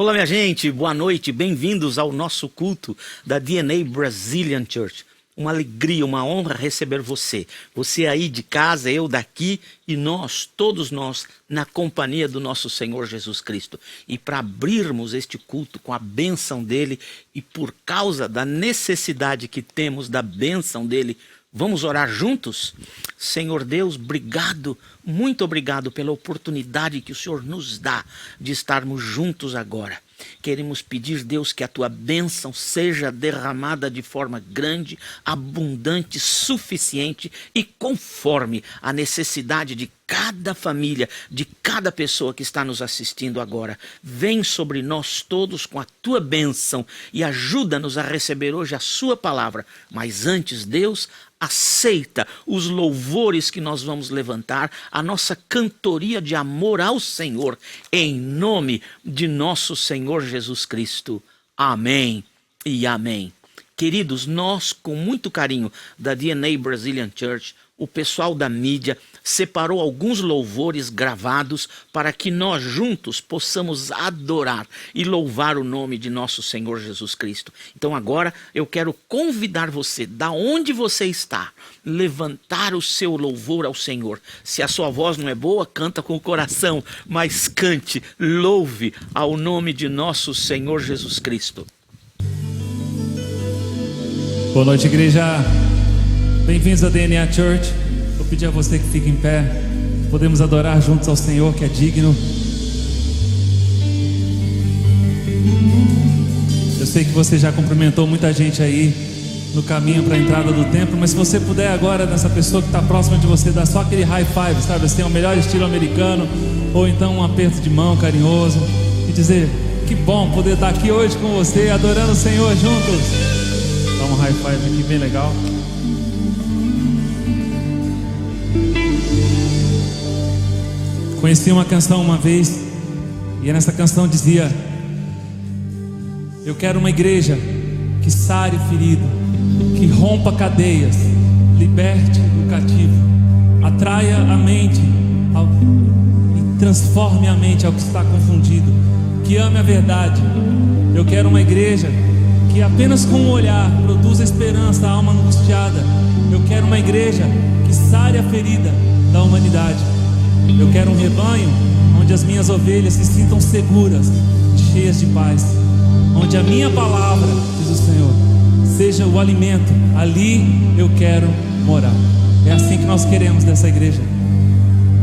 Olá, minha gente, boa noite, bem-vindos ao nosso culto da DNA Brazilian Church. Uma alegria, uma honra receber você. Você aí de casa, eu daqui e nós, todos nós, na companhia do nosso Senhor Jesus Cristo. E para abrirmos este culto com a bênção dele e por causa da necessidade que temos da bênção dele, vamos orar juntos? Senhor Deus, obrigado, muito obrigado pela oportunidade que o Senhor nos dá de estarmos juntos agora. Queremos pedir, Deus, que a tua bênção seja derramada de forma grande, abundante, suficiente e conforme a necessidade de cada família, de cada pessoa que está nos assistindo agora. Vem sobre nós todos com a tua bênção e ajuda-nos a receber hoje a sua palavra. Mas antes, Deus, aceita os louvores que nós vamos levantar, a nossa cantoria de amor ao Senhor, em nome de nosso Senhor Jesus Cristo. Amém e amém. Queridos, nós, com muito carinho da DNA Brazilian Church, o pessoal da mídia separou alguns louvores gravados para que nós juntos possamos adorar e louvar o nome de nosso Senhor Jesus Cristo. Então agora eu quero convidar você, da onde você está, levantar o seu louvor ao Senhor. Se a sua voz não é boa, canta com o coração, mas cante, louve ao nome de nosso Senhor Jesus Cristo. Boa noite, igreja. Bem-vindos à DNA Church. Vou pedir a você que fique em pé. Podemos adorar juntos ao Senhor, que é digno. Eu sei que você já cumprimentou muita gente aí no caminho para a entrada do templo, mas se você puder agora, nessa pessoa que está próxima de você, dar só aquele high five, sabe assim, é o melhor estilo americano, ou então um aperto de mão carinhoso, e dizer: que bom poder estar aqui hoje com você, adorando o Senhor juntos. Dá um high five aqui bem legal. Conheci uma canção uma vez, e nessa canção dizia: eu quero uma igreja que sare ferido, que rompa cadeias, liberte o cativo, atraia a mente e transforme a mente ao que está confundido, que ame a verdade. Eu quero uma igreja que apenas com um olhar produza esperança à alma angustiada. Eu quero uma igreja que sare a ferida da humanidade. Eu quero um rebanho onde as minhas ovelhas se sintam seguras, cheias de paz, onde a minha palavra, diz o Senhor, seja o alimento. Ali eu quero morar. É assim que nós queremos dessa igreja,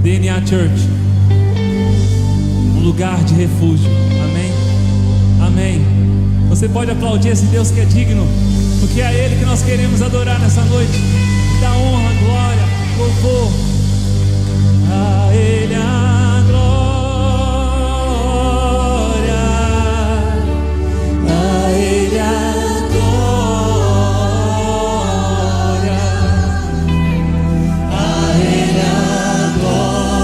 DNA Church, um lugar de refúgio. Amém? Amém. Você pode aplaudir esse Deus que é digno, porque é Ele que nós queremos adorar nessa noite. Dá honra, glória, louvor. A Ele a glória, a Ele a glória, a Ele a glória,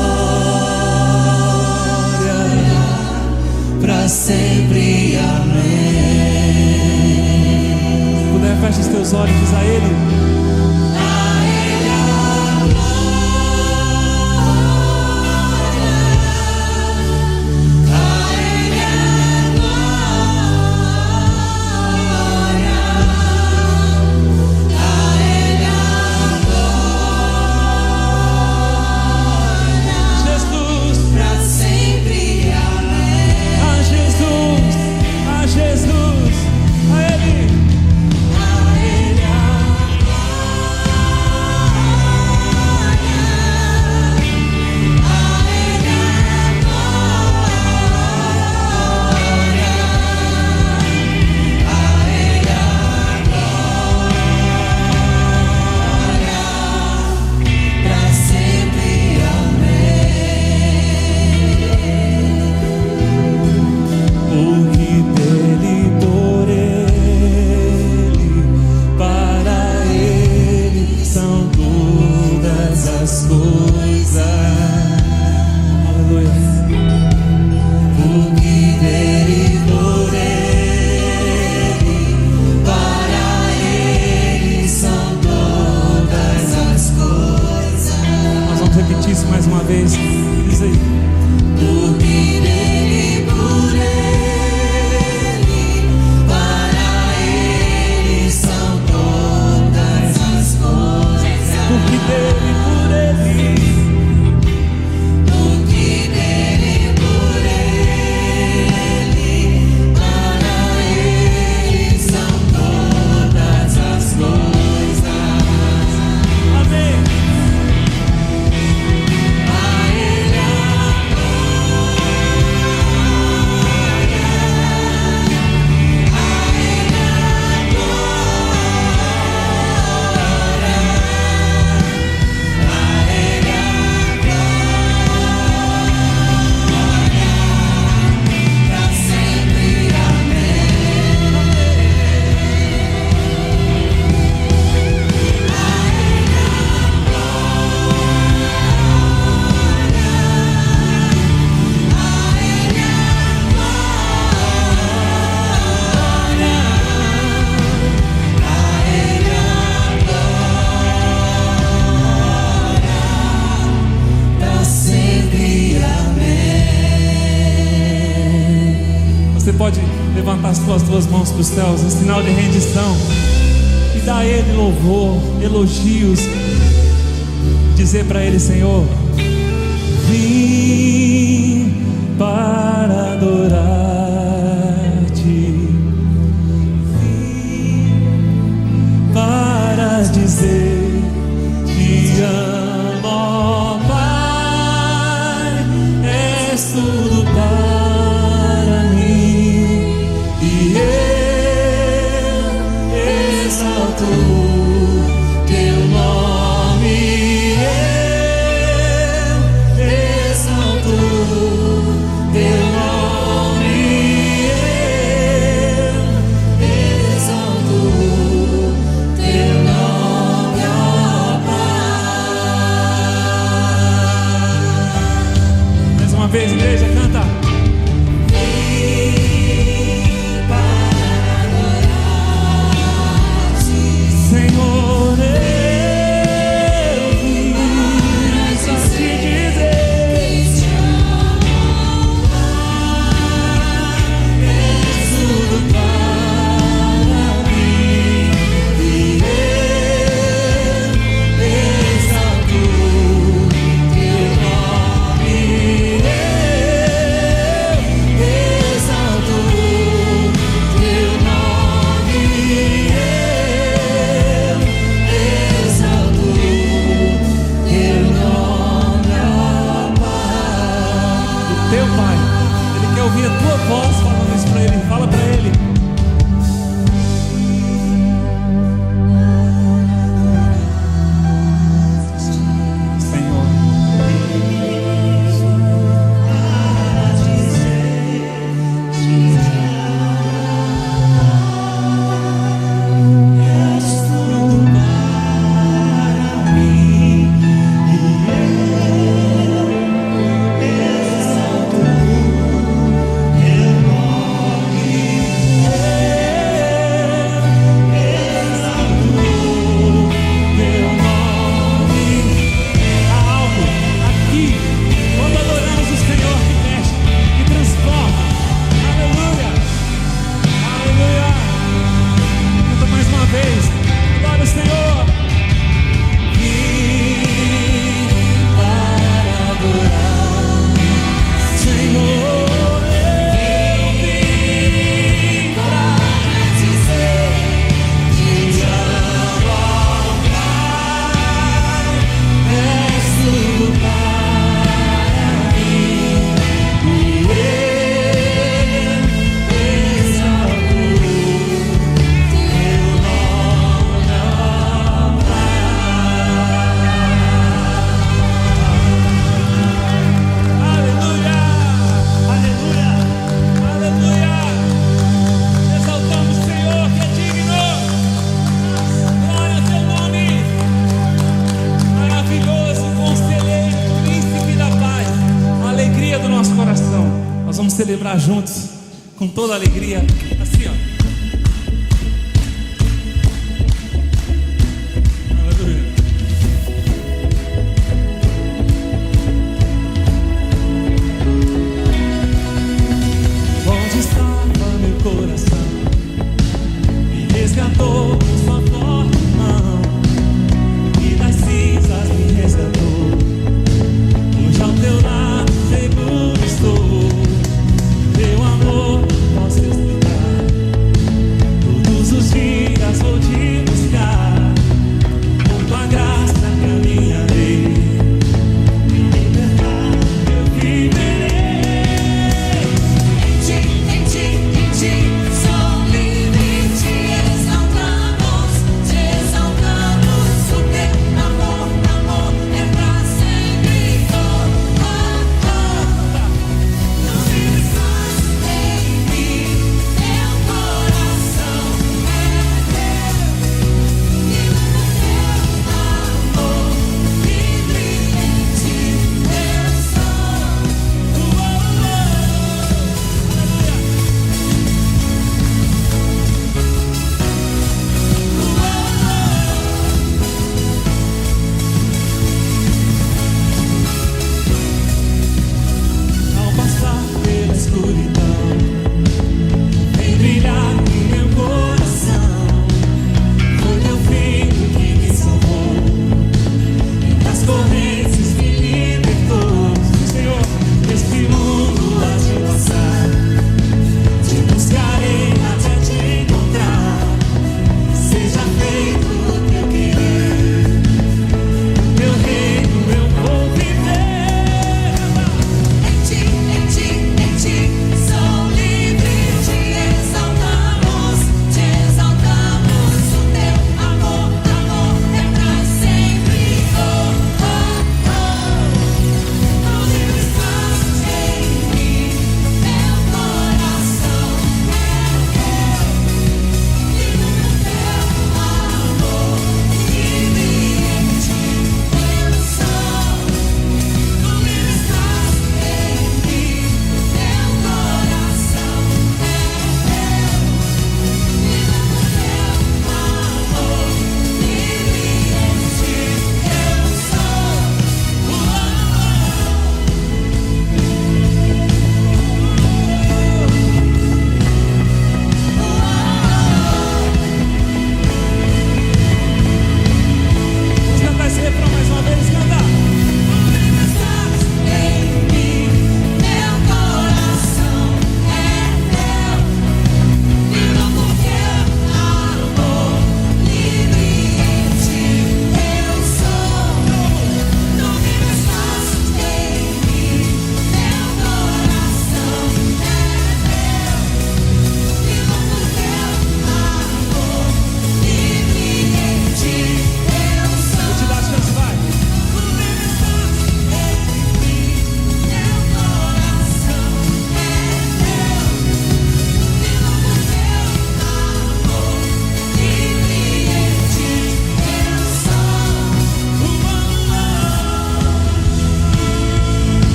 pra sempre, amém. Se puder, feche os teus olhos, diz a Ele. Mais uma vez, diz aí. Por mim, nele, por ele. com as tuas mãos para os céus, em sinal de rendição, e dá a Ele louvor, elogios. Dizer para Ele: Senhor, vim para adorar-te, vim para dizer te amo, ó Pai, és tudo para mim, e eu exalto teu nome, eu exalto teu nome, eu exalto teu nome, ó Pai. Mais uma vez, igreja, canta. Senhor, eu vim só te dizer te amo, és tudo para mim, e eu exalto teu nome, eu exalto teu nome, exalto teu nome, ó Pai. O teu Pai, Ele quer ouvir a tua voz falando isso para Ele. Fala para Ele. Senhor, és tudo para mim, e eu exalto teu nome, exalto teu nome. Há algo aqui, quando adoramos o Senhor, que mexe, que transforma. Aleluia, aleluia. Canta mais uma vez. Adora o Senhor. Vim para adorar, Senhor, eu vim para dizer te amo, ó Pai, és tudo para mim, e eu exalto teu nome, ó Aleluia, aleluia, aleluia. Exaltamos o Senhor, que é digno. Glória ao teu nome. Maravilhoso, conselheiro, príncipe da paz, a alegria do nosso coração. Nós vamos celebrar juntos, com toda a alegria, assim, ó. Aleluia. Onde estava meu coração? Me resgatou sua forte mão, e das cinzas me resgatou. Hoje ao teu lado seguro estou. Teu amor posso explicar.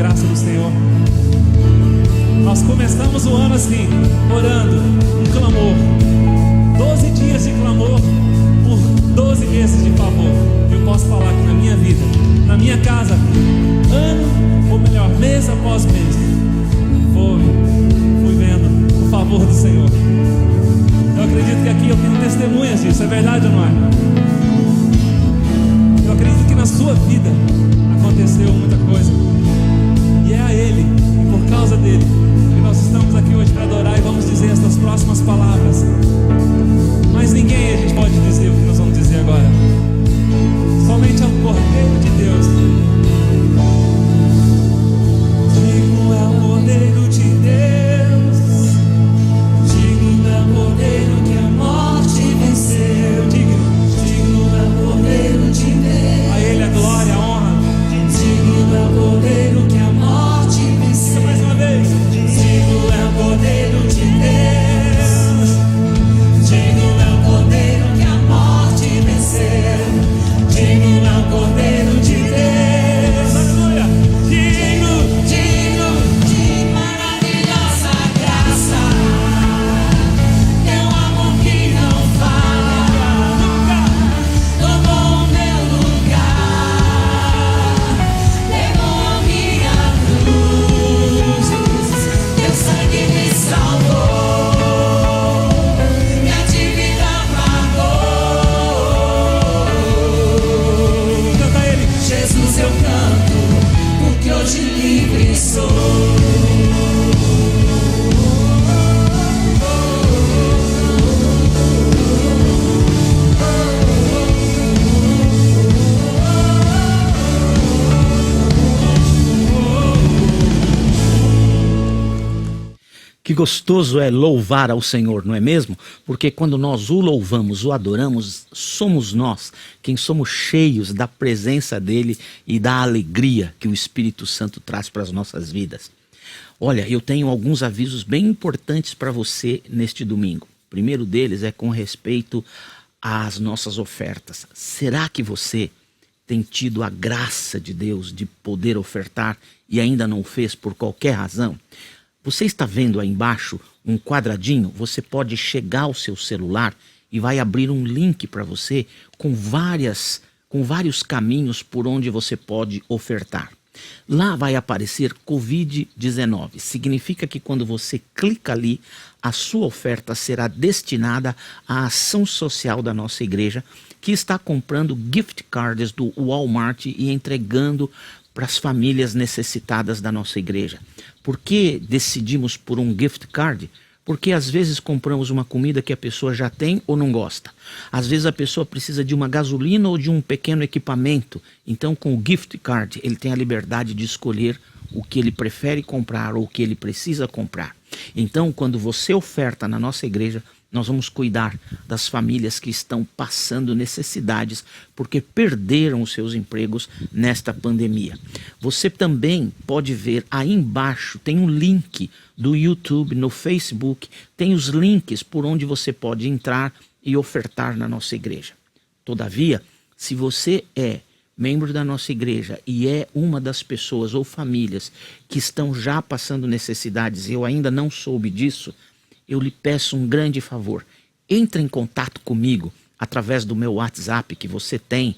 graça do Senhor. Nós começamos o ano assim, orando, um clamor. 12 dias de clamor por 12 meses de favor. Eu posso falar que na minha vida, na minha casa, ano, ou melhor, mês após mês, fui vendo o favor do Senhor. Eu acredito que aqui eu tenho testemunhas disso, é verdade ou não é? Eu acredito que na sua vida aconteceu muita coisa, e é a Ele, e por causa dele, que nós estamos aqui hoje para adorar e vamos dizer estas próximas palavras. Mas ninguém a gente pode dizer o que nós vamos dizer agora, somente ao Cordeiro de Deus. Digno é o Cordeiro de Deus, digno é o Cordeiro que a morte venceu, digno é o Cordeiro de Deus, a Ele a glória, a honra. Digno é o Cordeiro que a morte venceu. Mais uma vez. Digno é o Cordeiro de Deus, digno é o Cordeiro que a morte venceu, digno é o Cordeiro de Deus, aleluia. Digno de maravilhosa graça, teu amor que não falha, tomou o meu lugar, levou a minha cruz, teu sangue me salvou, minha dívida pagou. Canta ele. Jesus eu canto, porque hoje livre sou. Que gostoso é louvar ao Senhor, não é mesmo? Porque quando nós o louvamos, o adoramos, somos nós quem somos cheios da presença dele e da alegria que o Espírito Santo traz para as nossas vidas. Olha, eu tenho alguns avisos bem importantes para você neste domingo. O primeiro deles é com respeito às nossas ofertas. Será que você tem tido a graça de Deus de poder ofertar e ainda não o fez por qualquer razão? Você está vendo aí embaixo um quadradinho? Você pode chegar ao seu celular e vai abrir um link para você com vários caminhos por onde você pode ofertar. Lá vai aparecer Covid-19. Significa que quando você clica ali, a sua oferta será destinada à ação social da nossa igreja, que está comprando gift cards do Walmart e entregando para as famílias necessitadas da nossa igreja. Por que decidimos por um gift card? Porque às vezes compramos uma comida que a pessoa já tem ou não gosta. Às vezes a pessoa precisa de uma gasolina ou de um pequeno equipamento. Então com o gift card ele tem a liberdade de escolher o que ele prefere comprar ou o que ele precisa comprar. Então quando você oferta na nossa igreja, nós vamos cuidar das famílias que estão passando necessidades porque perderam os seus empregos nesta pandemia. Você também pode ver aí embaixo, tem um link do YouTube, no Facebook, tem os links por onde você pode entrar e ofertar na nossa igreja. Todavia, se você é membro da nossa igreja e é uma das pessoas ou famílias que estão já passando necessidades e eu ainda não soube disso, eu lhe peço um grande favor. Entre em contato comigo através do meu WhatsApp que você tem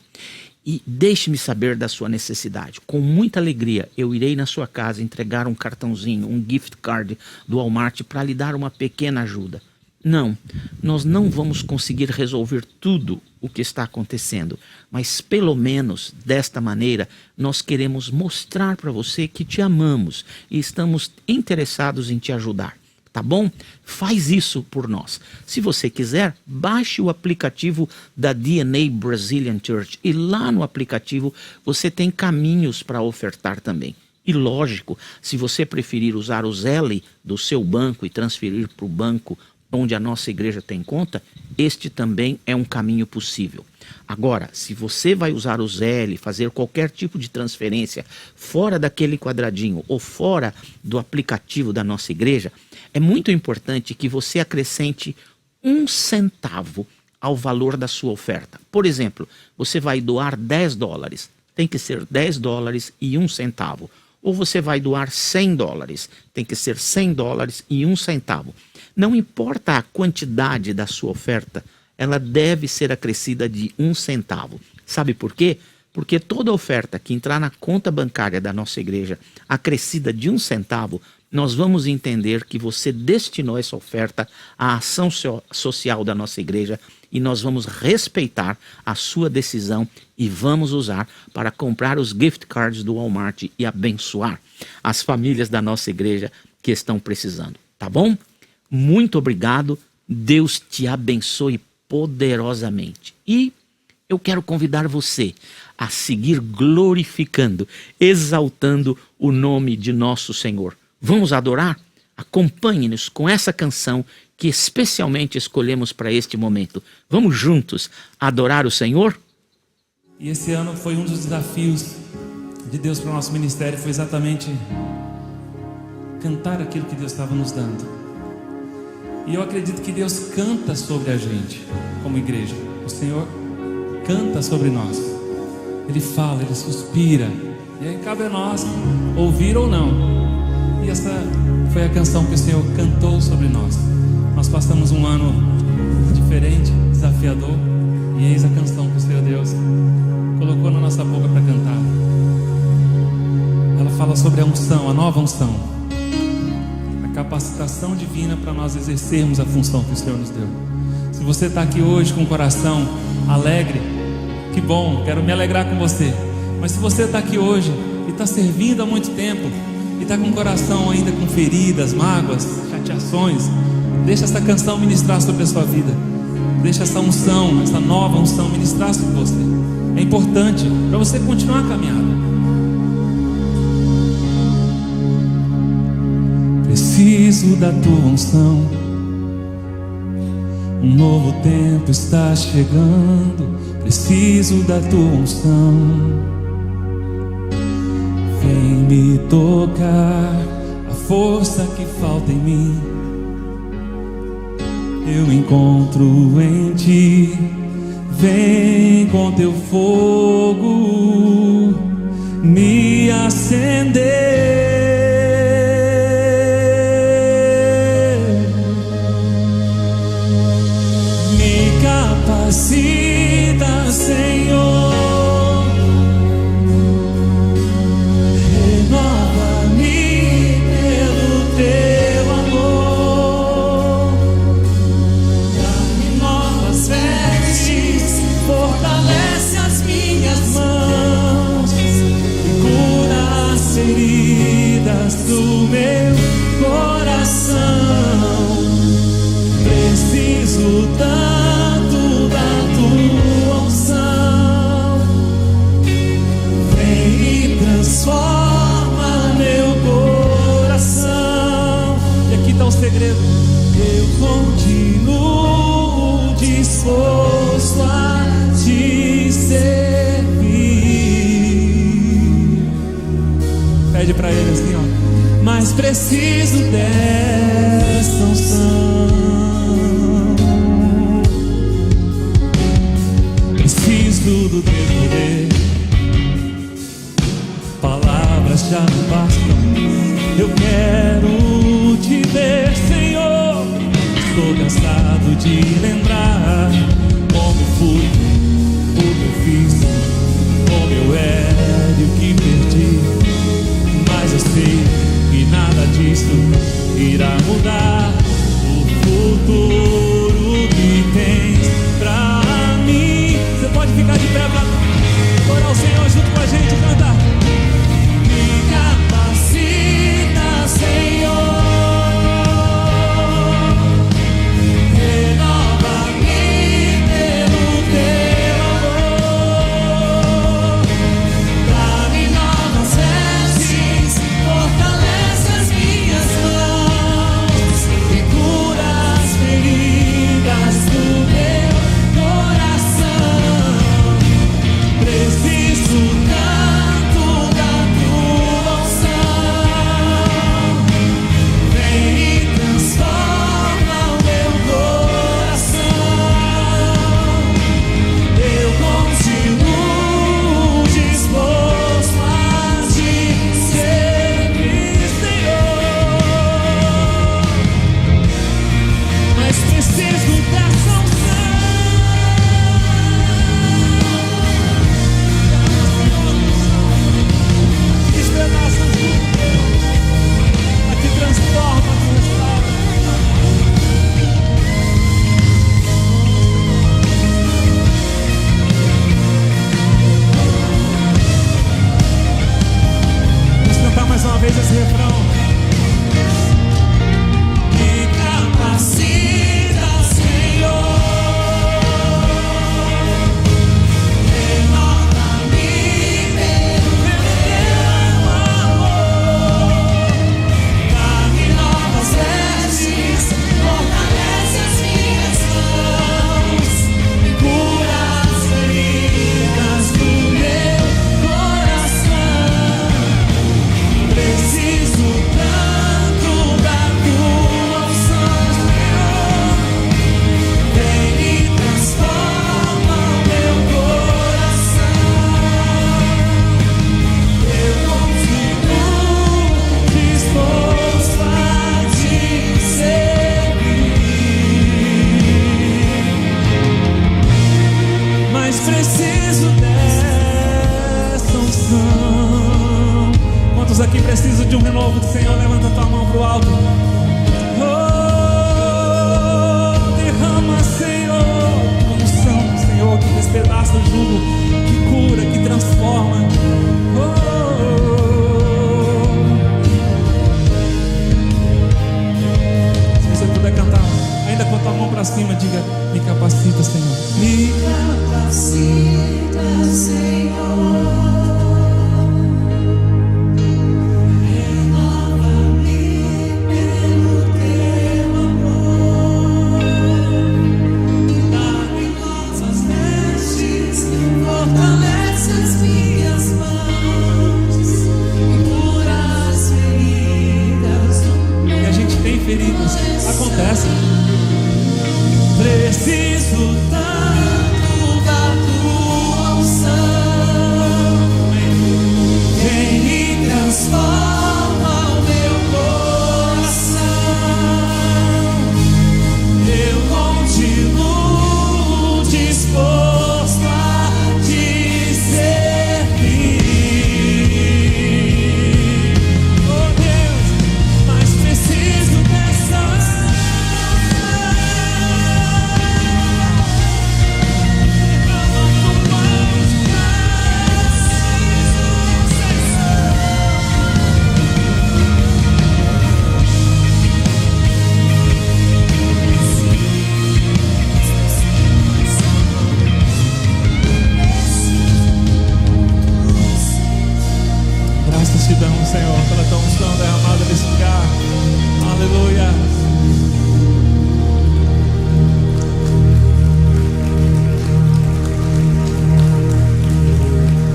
e deixe-me saber da sua necessidade. Com muita alegria eu irei na sua casa entregar um cartãozinho, um gift card do Walmart para lhe dar uma pequena ajuda. Não, nós não vamos conseguir resolver tudo o que está acontecendo, mas pelo menos desta maneira nós queremos mostrar para você que te amamos e estamos interessados em te ajudar. Tá bom? Faz isso por nós. Se você quiser, baixe o aplicativo da DNA Brazilian Church e lá no aplicativo você tem caminhos para ofertar também. E lógico, se você preferir usar o Zelle do seu banco e transferir para o banco onde a nossa igreja tem conta, este também é um caminho possível. Agora, se você vai usar o Zelle, fazer qualquer tipo de transferência fora daquele quadradinho ou fora do aplicativo da nossa igreja, é muito importante que você acrescente 1 centavo ao valor da sua oferta. Por exemplo, você vai doar $10. Tem que ser $10 e 1 centavo. ou você vai doar $100. Tem que ser $100 e 1 centavo. Não importa a quantidade da sua oferta, ela deve ser acrescida de 1 centavo. Sabe por quê? Porque toda oferta que entrar na conta bancária da nossa igreja, acrescida de 1 centavo, nós vamos entender que você destinou essa oferta à ação social da nossa igreja e nós vamos respeitar a sua decisão e vamos usar para comprar os gift cards do Walmart e abençoar as famílias da nossa igreja que estão precisando. Tá bom? Muito obrigado. Deus te abençoe poderosamente. E eu quero convidar você a seguir glorificando, exaltando o nome de nosso Senhor. Vamos adorar? Acompanhe-nos com essa canção que especialmente escolhemos para este momento. Vamos juntos adorar o Senhor? E esse ano foi um dos desafios de Deus para o nosso ministério, foi exatamente cantar aquilo que Deus estava nos dando. E eu acredito que Deus canta sobre a gente, como igreja. O Senhor canta sobre nós. Ele fala, Ele suspira. E aí cabe a nós ouvir ou não. E essa foi a canção que o Senhor cantou sobre nós. Nós passamos um ano diferente, desafiador. E eis a canção que o Senhor Deus colocou na nossa boca para cantar. Ela fala sobre a unção, a nova unção, a capacitação divina para nós exercermos a função que o Senhor nos deu. Se você está aqui hoje com o coração alegre, que bom, quero me alegrar com você. Mas se você está aqui hoje e está servindo há muito tempo e está com o coração ainda com feridas, mágoas, chateações, deixa essa canção ministrar sobre a sua vida. Deixa essa unção, essa nova unção ministrar sobre você. É importante para você continuar a caminhada. Preciso da tua unção. Um novo tempo está chegando. Preciso da tua unção. Vem me tocar a força que falta em mim. Eu encontro em ti. Vem com teu fogo me acender. Me capacita, Senhor. Renova-me pelo teu amor. Dá-me novas vestes, fortalece as minhas mãos e cura as feridas do meu coração. Preciso tanto da tua unção. Vem e transforma meu coração. E aqui está o segredo. Eu continuo disposto a te servir. Pede para ele assim, ó. Mas preciso dessa unção. Preciso do teu poder. Palavras já não bastam. Eu quero te ver, Senhor. Estou cansado de lembrar como fui, o que eu fiz, como eu era e o que perdi. Mas eu sei que nada disso irá mudar o futuro que tens pra mim. Você pode ficar de pé pra adorar o Senhor junto com a gente, cantar. Me capacita, Senhor. Renova-me pelo teu amor. Dá-me novas vestes, fortalece as minhas mãos e cura as feridas pro alto. Oh, derrama, Senhor, unção, Senhor, que despedaça o jugo, que cura, que transforma. Se você puder cantar, ainda com a tua mão pra cima, diga: me capacita, Senhor. Me capacita, Senhor. Acontece. Preciso tanto da tua unção, vem e transforma o meu coração. Eu continuo disposto a te servir. Oh Deus, mas preciso dessa. Graças te damos, Senhor, pela tua unção derramada nesse lugar. Aleluia.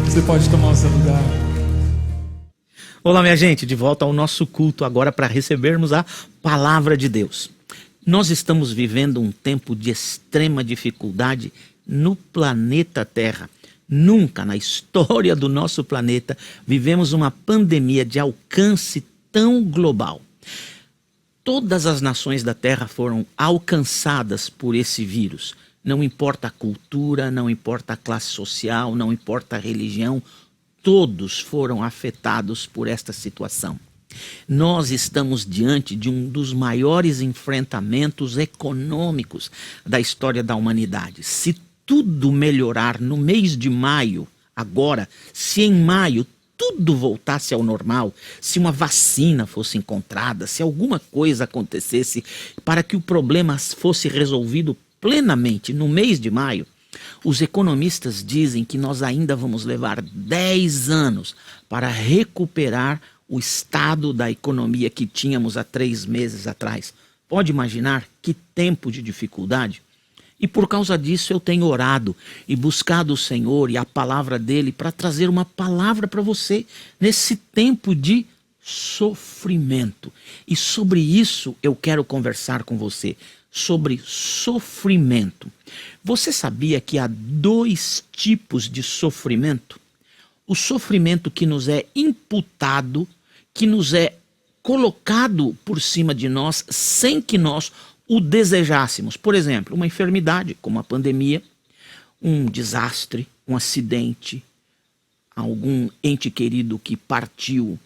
Você pode tomar o seu lugar. Olá, minha gente, de volta ao nosso culto agora para recebermos a palavra de Deus. Nós estamos vivendo um tempo de extrema dificuldade no planeta Terra. Nunca na história do nosso planeta vivemos uma pandemia de alcance tão global. Todas as nações da Terra foram alcançadas por esse vírus. Não importa a cultura, não importa a classe social, não importa a religião, todos foram afetados por esta situação. Nós estamos diante de um dos maiores enfrentamentos econômicos da história da humanidade. Se tudo melhorar no mês de maio, agora, se em maio tudo voltasse ao normal, se uma vacina fosse encontrada, se alguma coisa acontecesse para que o problema fosse resolvido plenamente no mês de maio, os economistas dizem que nós ainda vamos levar 10 anos para recuperar o estado da economia que tínhamos há 3 meses atrás. Pode imaginar que tempo de dificuldade? E por causa disso eu tenho orado e buscado o Senhor e a palavra dele para trazer uma palavra para você nesse tempo de sofrimento. E sobre isso eu quero conversar com você, sobre sofrimento. Você sabia que há 2 tipos de sofrimento? O sofrimento que nos é imputado, que nos é colocado por cima de nós sem que nós o desejássemos. Por exemplo, uma enfermidade, como a pandemia, um desastre, um acidente, algum ente querido que partiu,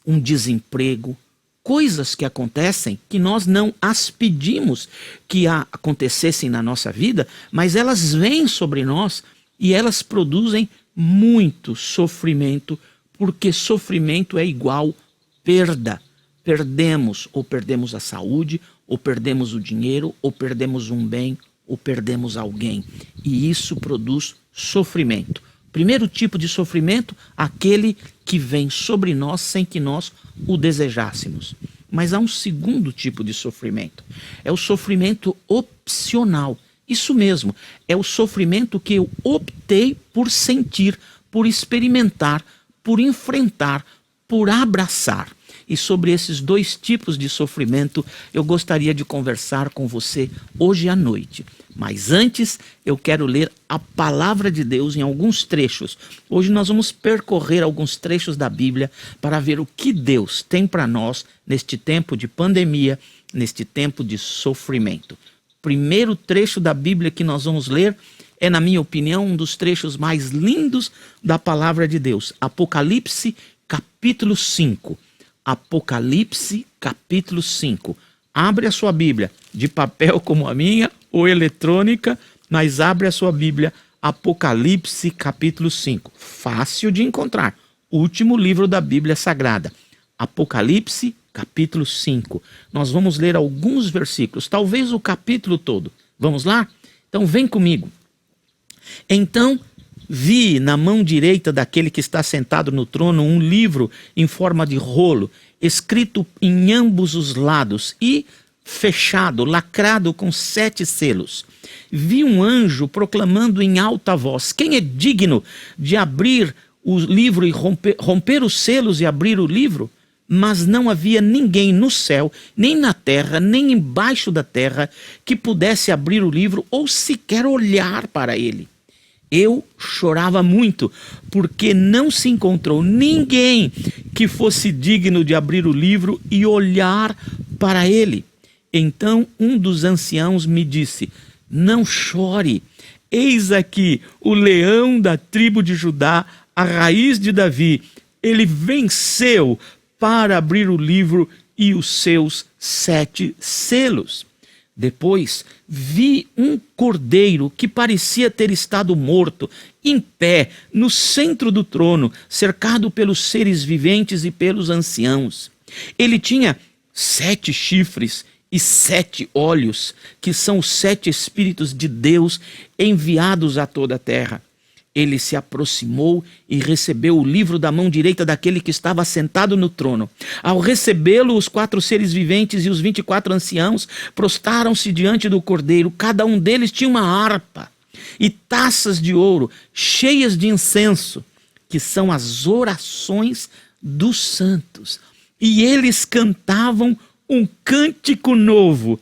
um desemprego, coisas que acontecem que nós não as pedimos que acontecessem na nossa vida, mas elas vêm sobre nós e elas produzem muito sofrimento, porque sofrimento é igual perda. Perdemos, ou perdemos a saúde, ou perdemos o dinheiro, ou perdemos um bem, ou perdemos alguém. E isso produz sofrimento. Primeiro tipo de sofrimento, aquele que vem sobre nós sem que nós o desejássemos. Mas há um segundo tipo de sofrimento. É o sofrimento opcional. Isso mesmo, é o sofrimento que eu optei por sentir, por experimentar, por enfrentar, por abraçar. E sobre esses 2 tipos de sofrimento eu gostaria de conversar com você hoje à noite. Mas antes eu quero ler a palavra de Deus em alguns trechos. Hoje nós vamos percorrer alguns trechos da Bíblia para ver o que Deus tem para nós neste tempo de pandemia, neste tempo de sofrimento. Primeiro trecho da Bíblia que nós vamos ler é, na minha opinião, um dos trechos mais lindos da palavra de Deus. Apocalipse, capítulo 5. Apocalipse capítulo 5. Abre a sua Bíblia, de papel como a minha ou eletrônica, mas abre a sua Bíblia, Apocalipse capítulo 5. Fácil de encontrar. Último livro da Bíblia Sagrada. Apocalipse capítulo 5. Nós vamos ler alguns versículos, talvez o capítulo todo. Vamos lá? Então vem comigo. Então vi na mão direita daquele que está sentado no trono um livro em forma de rolo, escrito em ambos os lados e fechado, lacrado com 7 selos. Vi um anjo proclamando em alta voz: quem é digno de abrir o livro e romper os selos e abrir o livro? Mas não havia ninguém no céu, nem na terra, nem embaixo da terra, que pudesse abrir o livro ou sequer olhar para ele. Eu chorava muito, porque não se encontrou ninguém que fosse digno de abrir o livro e olhar para ele. Então um dos anciãos me disse: não chore, eis aqui o leão da tribo de Judá, a raiz de Davi. Ele venceu para abrir o livro e os seus 7 selos. Depois vi um cordeiro que parecia ter estado morto, em pé, no centro do trono, cercado pelos seres viventes e pelos anciãos. Ele tinha 7 chifres e 7 olhos, que são os 7 Espíritos de Deus enviados a toda a terra. Ele se aproximou e recebeu o livro da mão direita daquele que estava sentado no trono. Ao recebê-lo, os 4 seres viventes e os 24 anciãos prostraram-se diante do cordeiro. Cada um deles tinha uma harpa e taças de ouro cheias de incenso, que são as orações dos santos. E eles cantavam um cântico novo: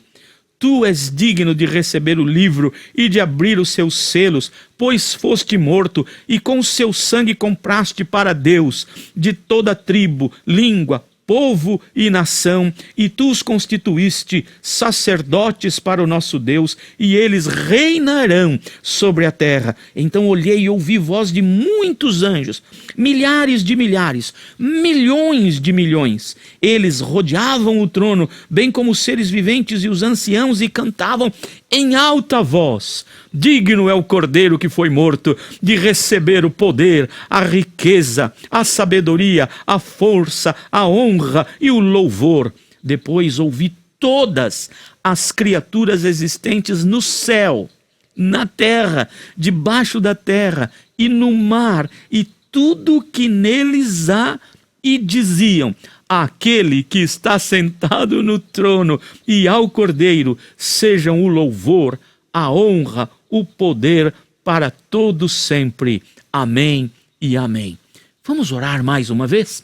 tu és digno de receber o livro e de abrir os seus selos, pois foste morto e com o seu sangue compraste para Deus de toda tribo, língua, povo e nação, e tu os constituíste sacerdotes para o nosso Deus, e eles reinarão sobre a terra. Então olhei e ouvi voz de muitos anjos, milhares de milhares, milhões de milhões. Eles rodeavam o trono, bem como os seres viventes e os anciãos, e cantavam em alta voz: digno é o cordeiro que foi morto de receber o poder, a riqueza, a sabedoria, a força, a honra e o louvor. Depois ouvi todas as criaturas existentes no céu, na terra, debaixo da terra e no mar, e tudo que neles há, e diziam: aquele que está sentado no trono e ao Cordeiro sejam o louvor, a honra, o poder para todos sempre. Amém e amém. Vamos orar mais uma vez?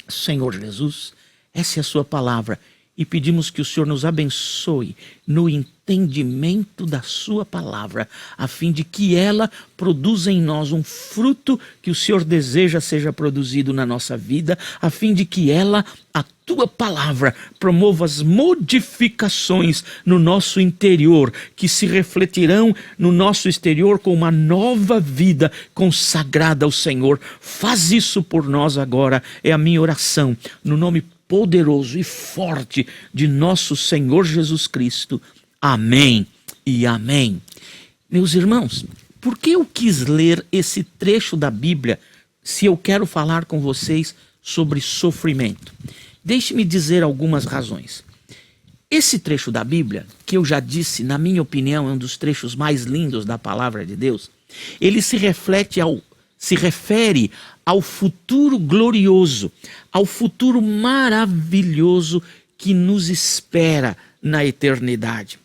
Senhor Jesus, essa é a sua palavra e pedimos que o Senhor nos abençoe no entendimento da sua palavra, a fim de que ela produza em nós um fruto que o Senhor deseja seja produzido na nossa vida, a fim de que ela, a tua palavra, promova as modificações no nosso interior, que se refletirão no nosso exterior com uma nova vida consagrada ao Senhor. Faz isso por nós agora, é a minha oração, no nome poderoso e forte de nosso Senhor Jesus Cristo. Amém e amém. Meus irmãos, por que eu quis ler esse trecho da Bíblia se eu quero falar com vocês sobre sofrimento? Deixe-me dizer algumas razões. Esse trecho da Bíblia, que eu já disse, na minha opinião, é um dos trechos mais lindos da palavra de Deus, ele se refere ao futuro glorioso, ao futuro maravilhoso que nos espera na eternidade.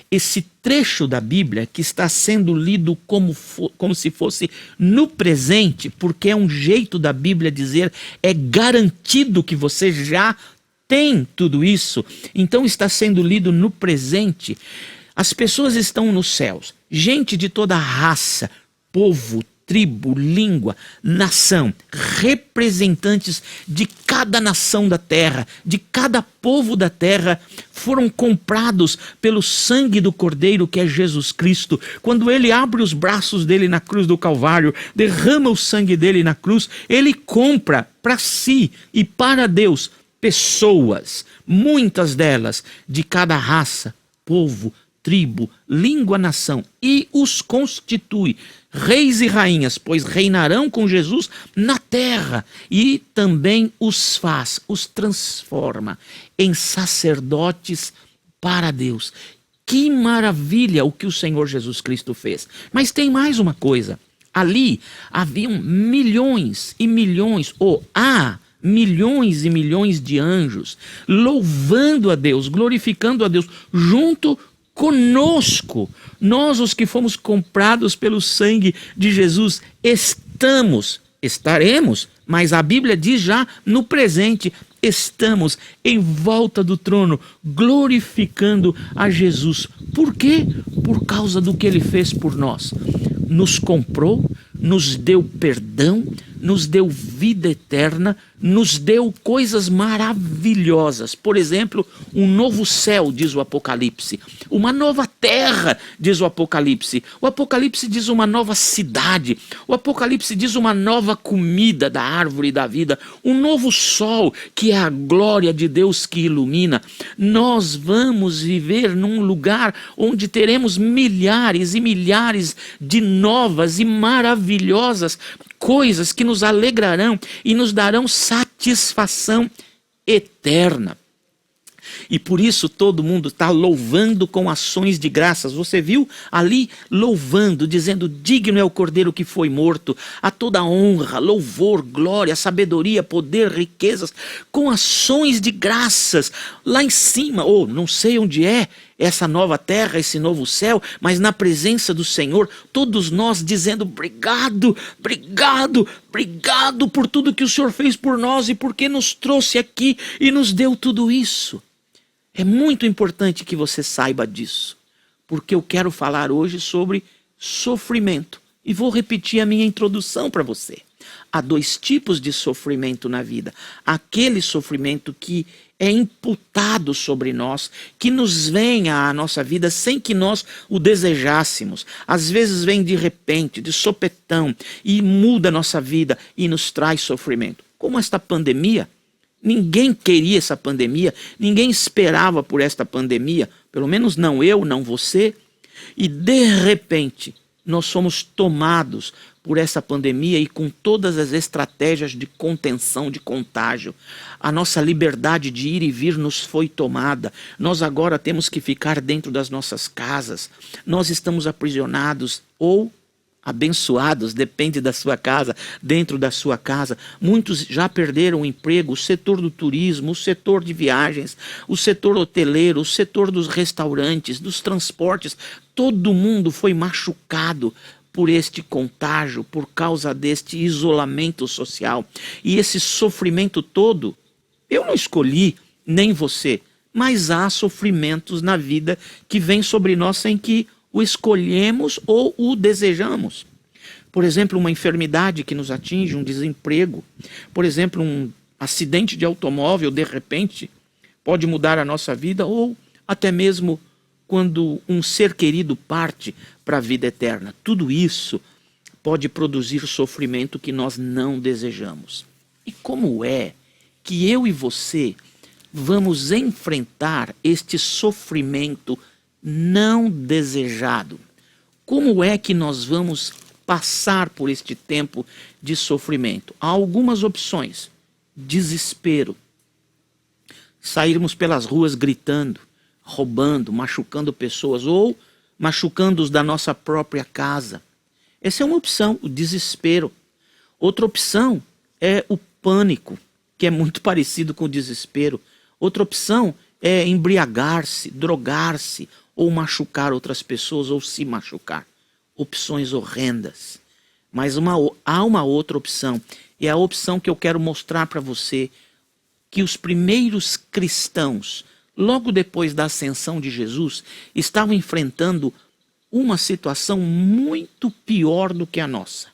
Esse trecho da Bíblia, que está sendo lido como se fosse no presente, porque é um jeito da Bíblia dizer, é garantido que você já tem tudo isso, então está sendo lido no presente. As pessoas estão nos céus, gente de toda raça, povo, tribo, língua, nação, representantes de cada nação da terra, de cada povo da terra, foram comprados pelo sangue do Cordeiro, que é Jesus Cristo. Quando ele abre os braços dele na cruz do Calvário, derrama o sangue dele na cruz, ele compra para si e para Deus pessoas, muitas delas de cada raça, povo, tribo, língua, nação, e os constitui reis e rainhas, pois reinarão com Jesus na terra, e também os transforma em sacerdotes para Deus. Que maravilha o que o Senhor Jesus Cristo fez. Mas tem mais uma coisa. Ali haviam milhões e milhões, ou há milhões e milhões de anjos louvando a Deus, glorificando a Deus, junto conosco. Nós, os que fomos comprados pelo sangue de Jesus, estaremos, mas a Bíblia diz já no presente, estamos em volta do trono, glorificando a Jesus. Por quê? Por causa do que ele fez por nós. Nos comprou, nos deu perdão, nos deu vida eterna, nos deu coisas maravilhosas. Por exemplo, um novo céu, diz o Apocalipse. Uma nova terra, diz o Apocalipse. O Apocalipse diz uma nova cidade. O Apocalipse diz uma nova comida da árvore da vida. Um novo sol, que é a glória de Deus que ilumina. Nós vamos viver num lugar onde teremos milhares e milhares de novas e maravilhosas coisas que nos alegrarão e nos darão satisfação eterna. E por isso todo mundo está louvando com ações de graças. Você viu ali louvando, dizendo: digno é o Cordeiro que foi morto, a toda honra, louvor, glória, sabedoria, poder, riquezas, com ações de graças lá em cima, ou não sei onde é essa nova terra, esse novo céu, mas na presença do Senhor, todos nós dizendo: obrigado, obrigado, obrigado por tudo que o Senhor fez por nós e porque nos trouxe aqui e nos deu tudo isso. É muito importante que você saiba disso, porque eu quero falar hoje sobre sofrimento. E vou repetir a minha introdução para você. Há dois tipos de sofrimento na vida. Aquele sofrimento que é imputado sobre nós, que nos vem à nossa vida sem que nós o desejássemos. Às vezes vem de repente, de sopetão, e muda a nossa vida e nos traz sofrimento. Como esta pandemia. Ninguém queria essa pandemia, ninguém esperava por esta pandemia, pelo menos não eu, não você. E de repente, nós somos tomados por essa pandemia e com todas as estratégias de contenção, de contágio. A nossa liberdade de ir e vir nos foi tomada. Nós agora temos que ficar dentro das nossas casas. Nós estamos aprisionados ou abençoados, depende da sua casa, dentro da sua casa. Muitos já perderam o emprego, o setor do turismo, o setor de viagens, o setor hoteleiro, o setor dos restaurantes, dos transportes. Todo mundo foi machucado por este contágio, por causa deste isolamento social. E esse sofrimento todo, eu não escolhi, nem você, mas há sofrimentos na vida que vêm sobre nós sem que o escolhemos ou o desejamos. Por exemplo, uma enfermidade que nos atinge, um desemprego. Por exemplo, um acidente de automóvel, de repente, pode mudar a nossa vida, ou até mesmo quando um ser querido parte para a vida eterna. Tudo isso pode produzir sofrimento que nós não desejamos. E como é que eu e você vamos enfrentar este sofrimento não desejado? Como é que nós vamos passar por este tempo de sofrimento? Há algumas opções. Desespero. Sairmos pelas ruas gritando, roubando, machucando pessoas ou machucando-os da nossa própria casa. Essa é uma opção, o desespero. Outra opção é o pânico, que é muito parecido com o desespero. Outra opção é embriagar-se, drogar-se, ou machucar outras pessoas, ou se machucar. Opções horrendas. Mas há uma outra opção, e é a opção que eu quero mostrar para você, que os primeiros cristãos, logo depois da ascensão de Jesus, estavam enfrentando uma situação muito pior do que a nossa.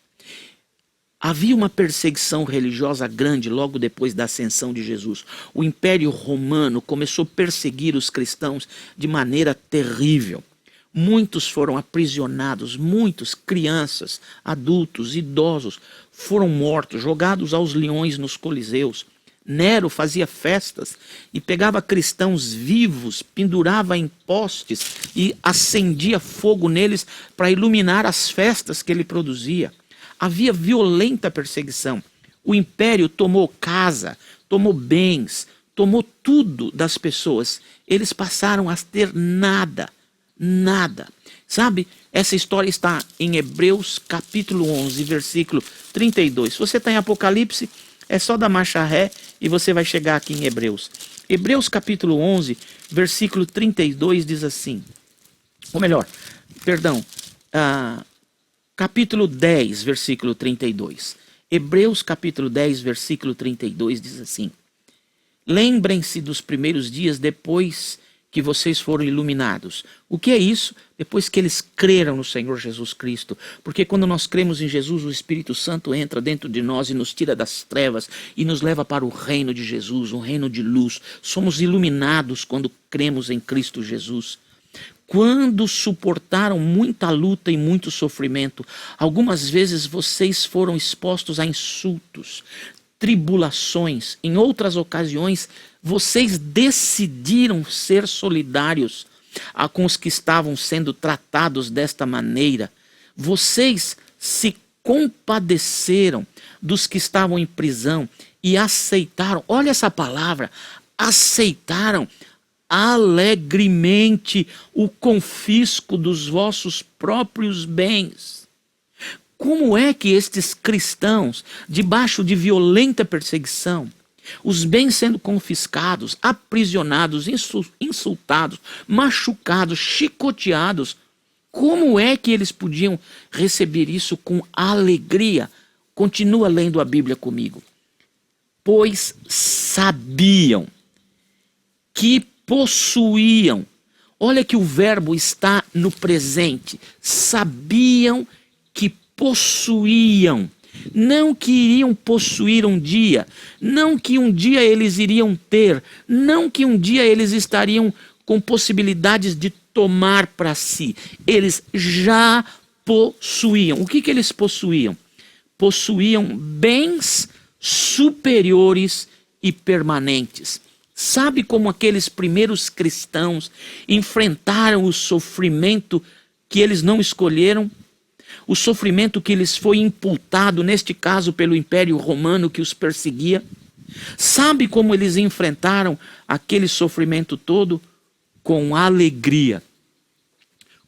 Havia uma perseguição religiosa grande logo depois da ascensão de Jesus. O Império Romano começou a perseguir os cristãos de maneira terrível. Muitos foram aprisionados, muitos, crianças, adultos, idosos, foram mortos, jogados aos leões nos coliseus. Nero fazia festas e pegava cristãos vivos, pendurava em postes e acendia fogo neles para iluminar as festas que ele produzia. Havia violenta perseguição. O império tomou casa, tomou bens, tomou tudo das pessoas. Eles passaram a ter nada, nada. Sabe, essa história está em Hebreus capítulo 11, versículo 32. Se você está em Apocalipse, é só dar marcha ré e você vai chegar aqui em Hebreus. Hebreus capítulo 11, versículo 32 diz assim. Ou melhor, perdão, capítulo 10, versículo 32. Hebreus capítulo 10, versículo 32 diz assim. Lembrem-se dos primeiros dias depois que vocês foram iluminados. O que é isso? Depois que eles creram no Senhor Jesus Cristo. Porque quando nós cremos em Jesus, o Espírito Santo entra dentro de nós e nos tira das trevas e nos leva para o reino de Jesus, um reino de luz. Somos iluminados quando cremos em Cristo Jesus. Quando suportaram muita luta e muito sofrimento, algumas vezes vocês foram expostos a insultos, tribulações. Em outras ocasiões, vocês decidiram ser solidários com os que estavam sendo tratados desta maneira. Vocês se compadeceram dos que estavam em prisão e aceitaram, olha essa palavra, aceitaram alegremente o confisco dos vossos próprios bens. Como é que estes cristãos, debaixo de violenta perseguição, os bens sendo confiscados, aprisionados, insultados, machucados, chicoteados, como é que eles podiam receber isso com alegria? Continua lendo a Bíblia comigo. Pois sabiam que possuíam. Olha que o verbo está no presente. Sabiam que possuíam. Não que iriam possuir um dia. Não que um dia eles iriam ter. Não que um dia eles estariam com possibilidades de tomar para si. Eles já possuíam. O que eles possuíam? Possuíam bens superiores e permanentes. Sabe como aqueles primeiros cristãos enfrentaram o sofrimento que eles não escolheram? O sofrimento que lhes foi imputado, neste caso pelo Império Romano que os perseguia? Sabe como eles enfrentaram aquele sofrimento todo? Com alegria.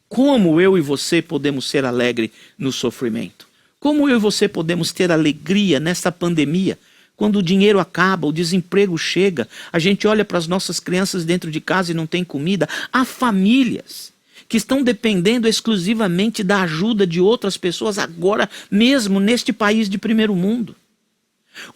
Como eu e você podemos ser alegres no sofrimento? Como eu e você podemos ter alegria nessa pandemia? Quando o dinheiro acaba, o desemprego chega, a gente olha para as nossas crianças dentro de casa e não tem comida. Há famílias que estão dependendo exclusivamente da ajuda de outras pessoas agora mesmo neste país de primeiro mundo.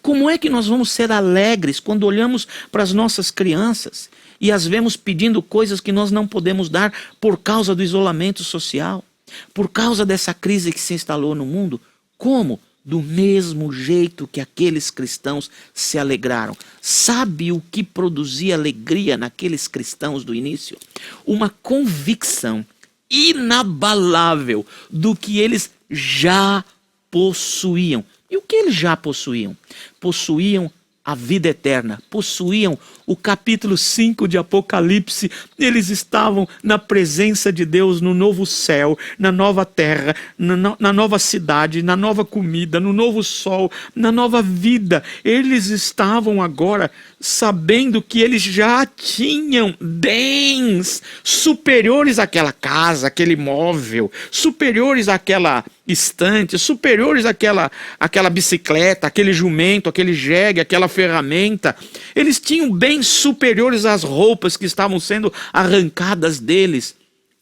Como é que nós vamos ser alegres quando olhamos para as nossas crianças e as vemos pedindo coisas que nós não podemos dar por causa do isolamento social, por causa dessa crise que se instalou no mundo? Como? Do mesmo jeito que aqueles cristãos se alegraram. Sabe o que produzia alegria naqueles cristãos do início? Uma convicção inabalável do que eles já possuíam. E o que eles já possuíam? Possuíam a vida eterna, possuíam o capítulo 5 de Apocalipse. Eles estavam na presença de Deus, no novo céu, na nova terra, na nova cidade, na nova comida, no novo sol, na nova vida. Eles estavam agora sabendo que eles já tinham bens superiores àquela casa, aquele imóvel, superiores àquela estante, superiores àquela bicicleta, aquele jumento, aquele jegue, aquela ferramenta. Eles tinham bens superiores às roupas que estavam sendo arrancadas deles.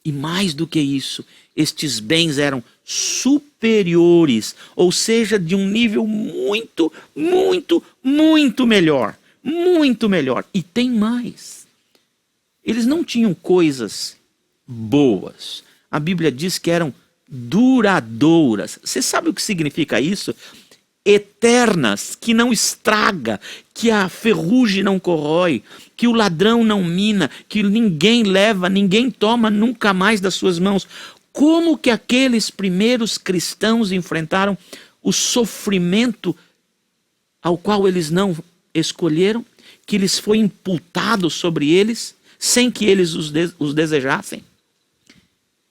E mais do que isso, estes bens eram superiores, ou seja, de um nível muito, muito, muito melhor. Muito melhor. E tem mais. Eles não tinham coisas boas. A Bíblia diz que eram duradouras. Você sabe o que significa isso? Eternas, que não estraga, que a ferrugem não corrói, que o ladrão não mina, que ninguém leva, ninguém toma nunca mais das suas mãos. Como que aqueles primeiros cristãos enfrentaram o sofrimento ao qual eles não escolheram, que lhes foi imputado sobre eles, sem que eles os desejassem?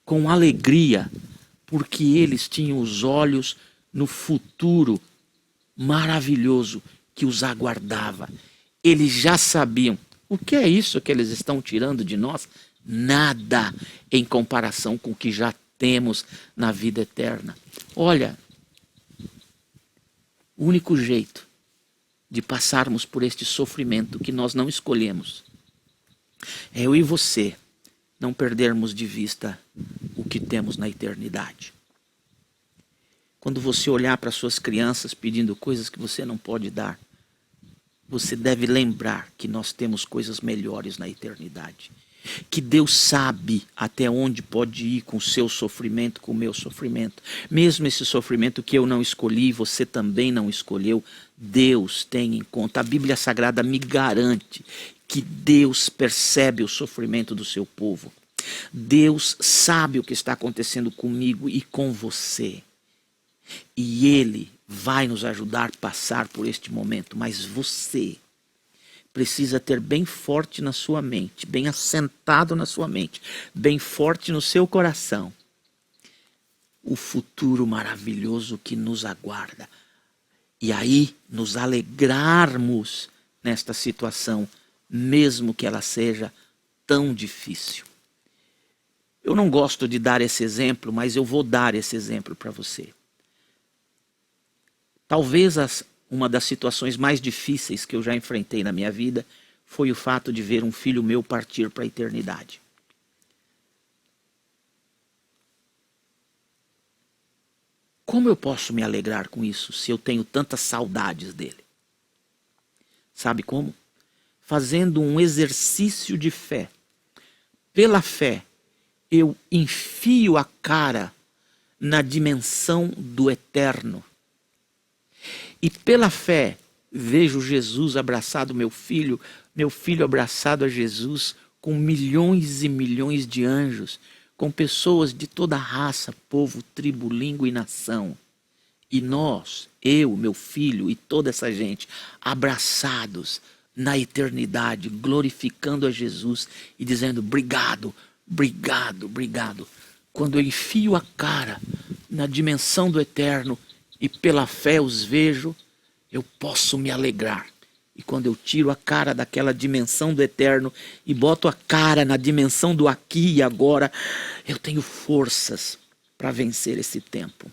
Com alegria, porque eles tinham os olhos no futuro maravilhoso que os aguardava. Eles já sabiam. O que é isso que eles estão tirando de nós? Nada em comparação com o que já temos na vida eterna. Olha, o único jeito de passarmos por este sofrimento que nós não escolhemos é eu e você não perdermos de vista o que temos na eternidade. Quando você olhar para suas crianças pedindo coisas que você não pode dar, você deve lembrar que nós temos coisas melhores na eternidade. Que Deus sabe até onde pode ir com o seu sofrimento, com o meu sofrimento. Mesmo esse sofrimento que eu não escolhi, você também não escolheu, Deus tem em conta. A Bíblia Sagrada me garante que Deus percebe o sofrimento do seu povo. Deus sabe o que está acontecendo comigo e com você. E Ele vai nos ajudar a passar por este momento. Mas você precisa ter bem forte na sua mente, bem assentado na sua mente, bem forte no seu coração, o futuro maravilhoso que nos aguarda. E aí nos alegrarmos nesta situação, mesmo que ela seja tão difícil. Eu não gosto de dar esse exemplo, mas eu vou dar esse exemplo para você. Talvez uma das situações mais difíceis que eu já enfrentei na minha vida foi o fato de ver um filho meu partir para a eternidade. Como eu posso me alegrar com isso se eu tenho tantas saudades dele? Sabe como? Fazendo um exercício de fé. Pela fé, eu enfio a cara na dimensão do eterno. E pela fé, vejo Jesus abraçado, meu filho abraçado a Jesus, com milhões e milhões de anjos, com pessoas de toda raça, povo, tribo, língua e nação. E nós, eu, meu filho e toda essa gente, abraçados na eternidade, glorificando a Jesus e dizendo obrigado, obrigado, obrigado. Quando eu enfio a cara na dimensão do eterno, e pela fé os vejo, eu posso me alegrar. E quando eu tiro a cara daquela dimensão do eterno e boto a cara na dimensão do aqui e agora, eu tenho forças para vencer esse tempo.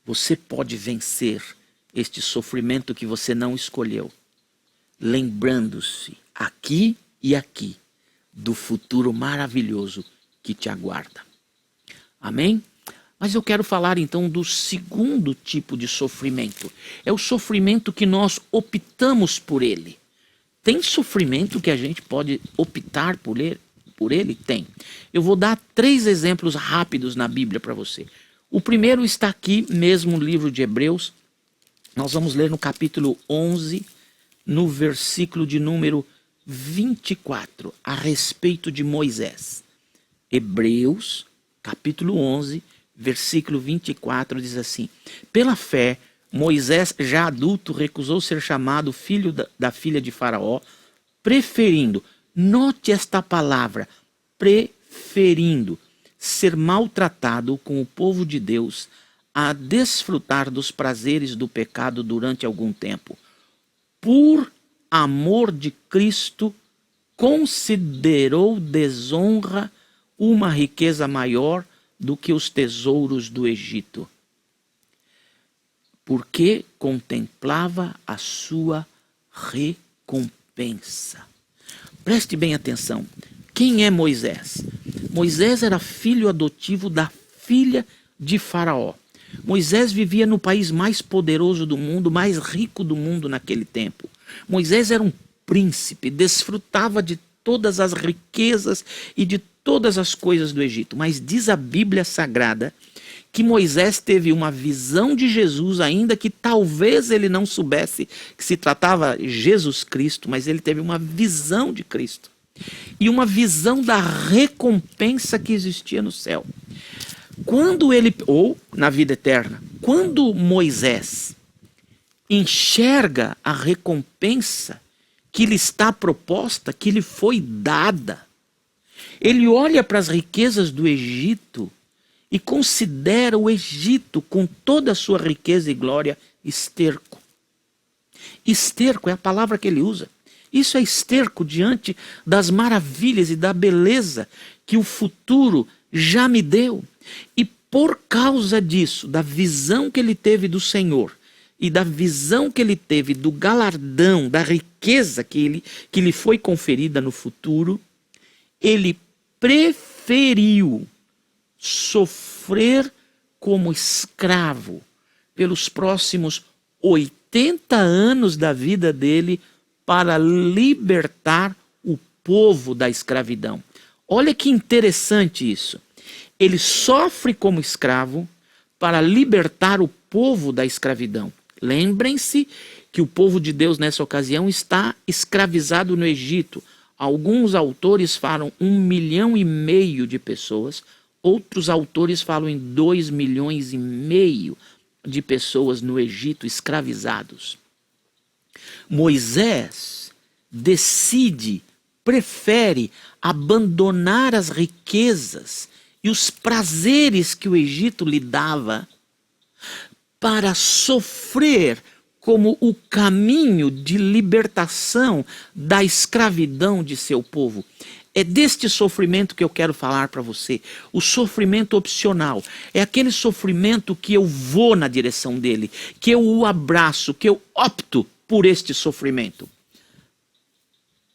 Você pode vencer este sofrimento que você não escolheu, lembrando-se aqui e aqui do futuro maravilhoso que te aguarda. Amém? Mas eu quero falar então do segundo tipo de sofrimento. É o sofrimento que nós optamos por ele. Tem sofrimento que a gente pode optar por ele? Tem. Eu vou dar 3 exemplos rápidos na Bíblia para você. O primeiro está aqui mesmo no livro de Hebreus. Nós vamos ler no capítulo 11, no versículo de número 24, a respeito de Moisés. Hebreus, capítulo 11, versículo 24 diz assim: pela fé, Moisés, já adulto, recusou ser chamado filho da filha de Faraó, preferindo, note esta palavra, preferindo ser maltratado com o povo de Deus a desfrutar dos prazeres do pecado durante algum tempo. Por amor de Cristo, considerou desonra uma riqueza maior do que os tesouros do Egito, porque contemplava a sua recompensa. Preste bem atenção. Quem é Moisés? Moisés era filho adotivo da filha de Faraó. Moisés vivia no país mais poderoso do mundo, mais rico do mundo naquele tempo. Moisés era um príncipe, desfrutava de todas as riquezas e de todas as coisas do Egito. Mas diz a Bíblia Sagrada que Moisés teve uma visão de Jesus, ainda que talvez ele não soubesse que se tratava de Jesus Cristo, mas ele teve uma visão de Cristo. E uma visão da recompensa que existia no céu. Quando ele, ou na vida eterna, quando Moisés, enxerga a recompensa que lhe está proposta, que lhe foi dada. Ele olha para as riquezas do Egito e considera o Egito, com toda a sua riqueza e glória, esterco. Esterco é a palavra que ele usa. Isso é esterco diante das maravilhas e da beleza que o futuro já me deu. E por causa disso, da visão que ele teve do Senhor e da visão que ele teve do galardão, da riqueza que lhe foi conferida no futuro, ele preferiu sofrer como escravo pelos próximos 80 anos da vida dele para libertar o povo da escravidão. Olha que interessante isso. Ele sofre como escravo para libertar o povo da escravidão. Lembrem-se que o povo de Deus nessa ocasião está escravizado no Egito. Alguns autores falam 1,5 milhão de pessoas, outros autores falam em 2,5 milhões de pessoas no Egito escravizados. Moisés prefere abandonar as riquezas e os prazeres que o Egito lhe dava para sofrer como o caminho de libertação da escravidão de seu povo. É deste sofrimento que eu quero falar para você. O sofrimento opcional. É aquele sofrimento que eu vou na direção dele, que eu o abraço, que eu opto por este sofrimento.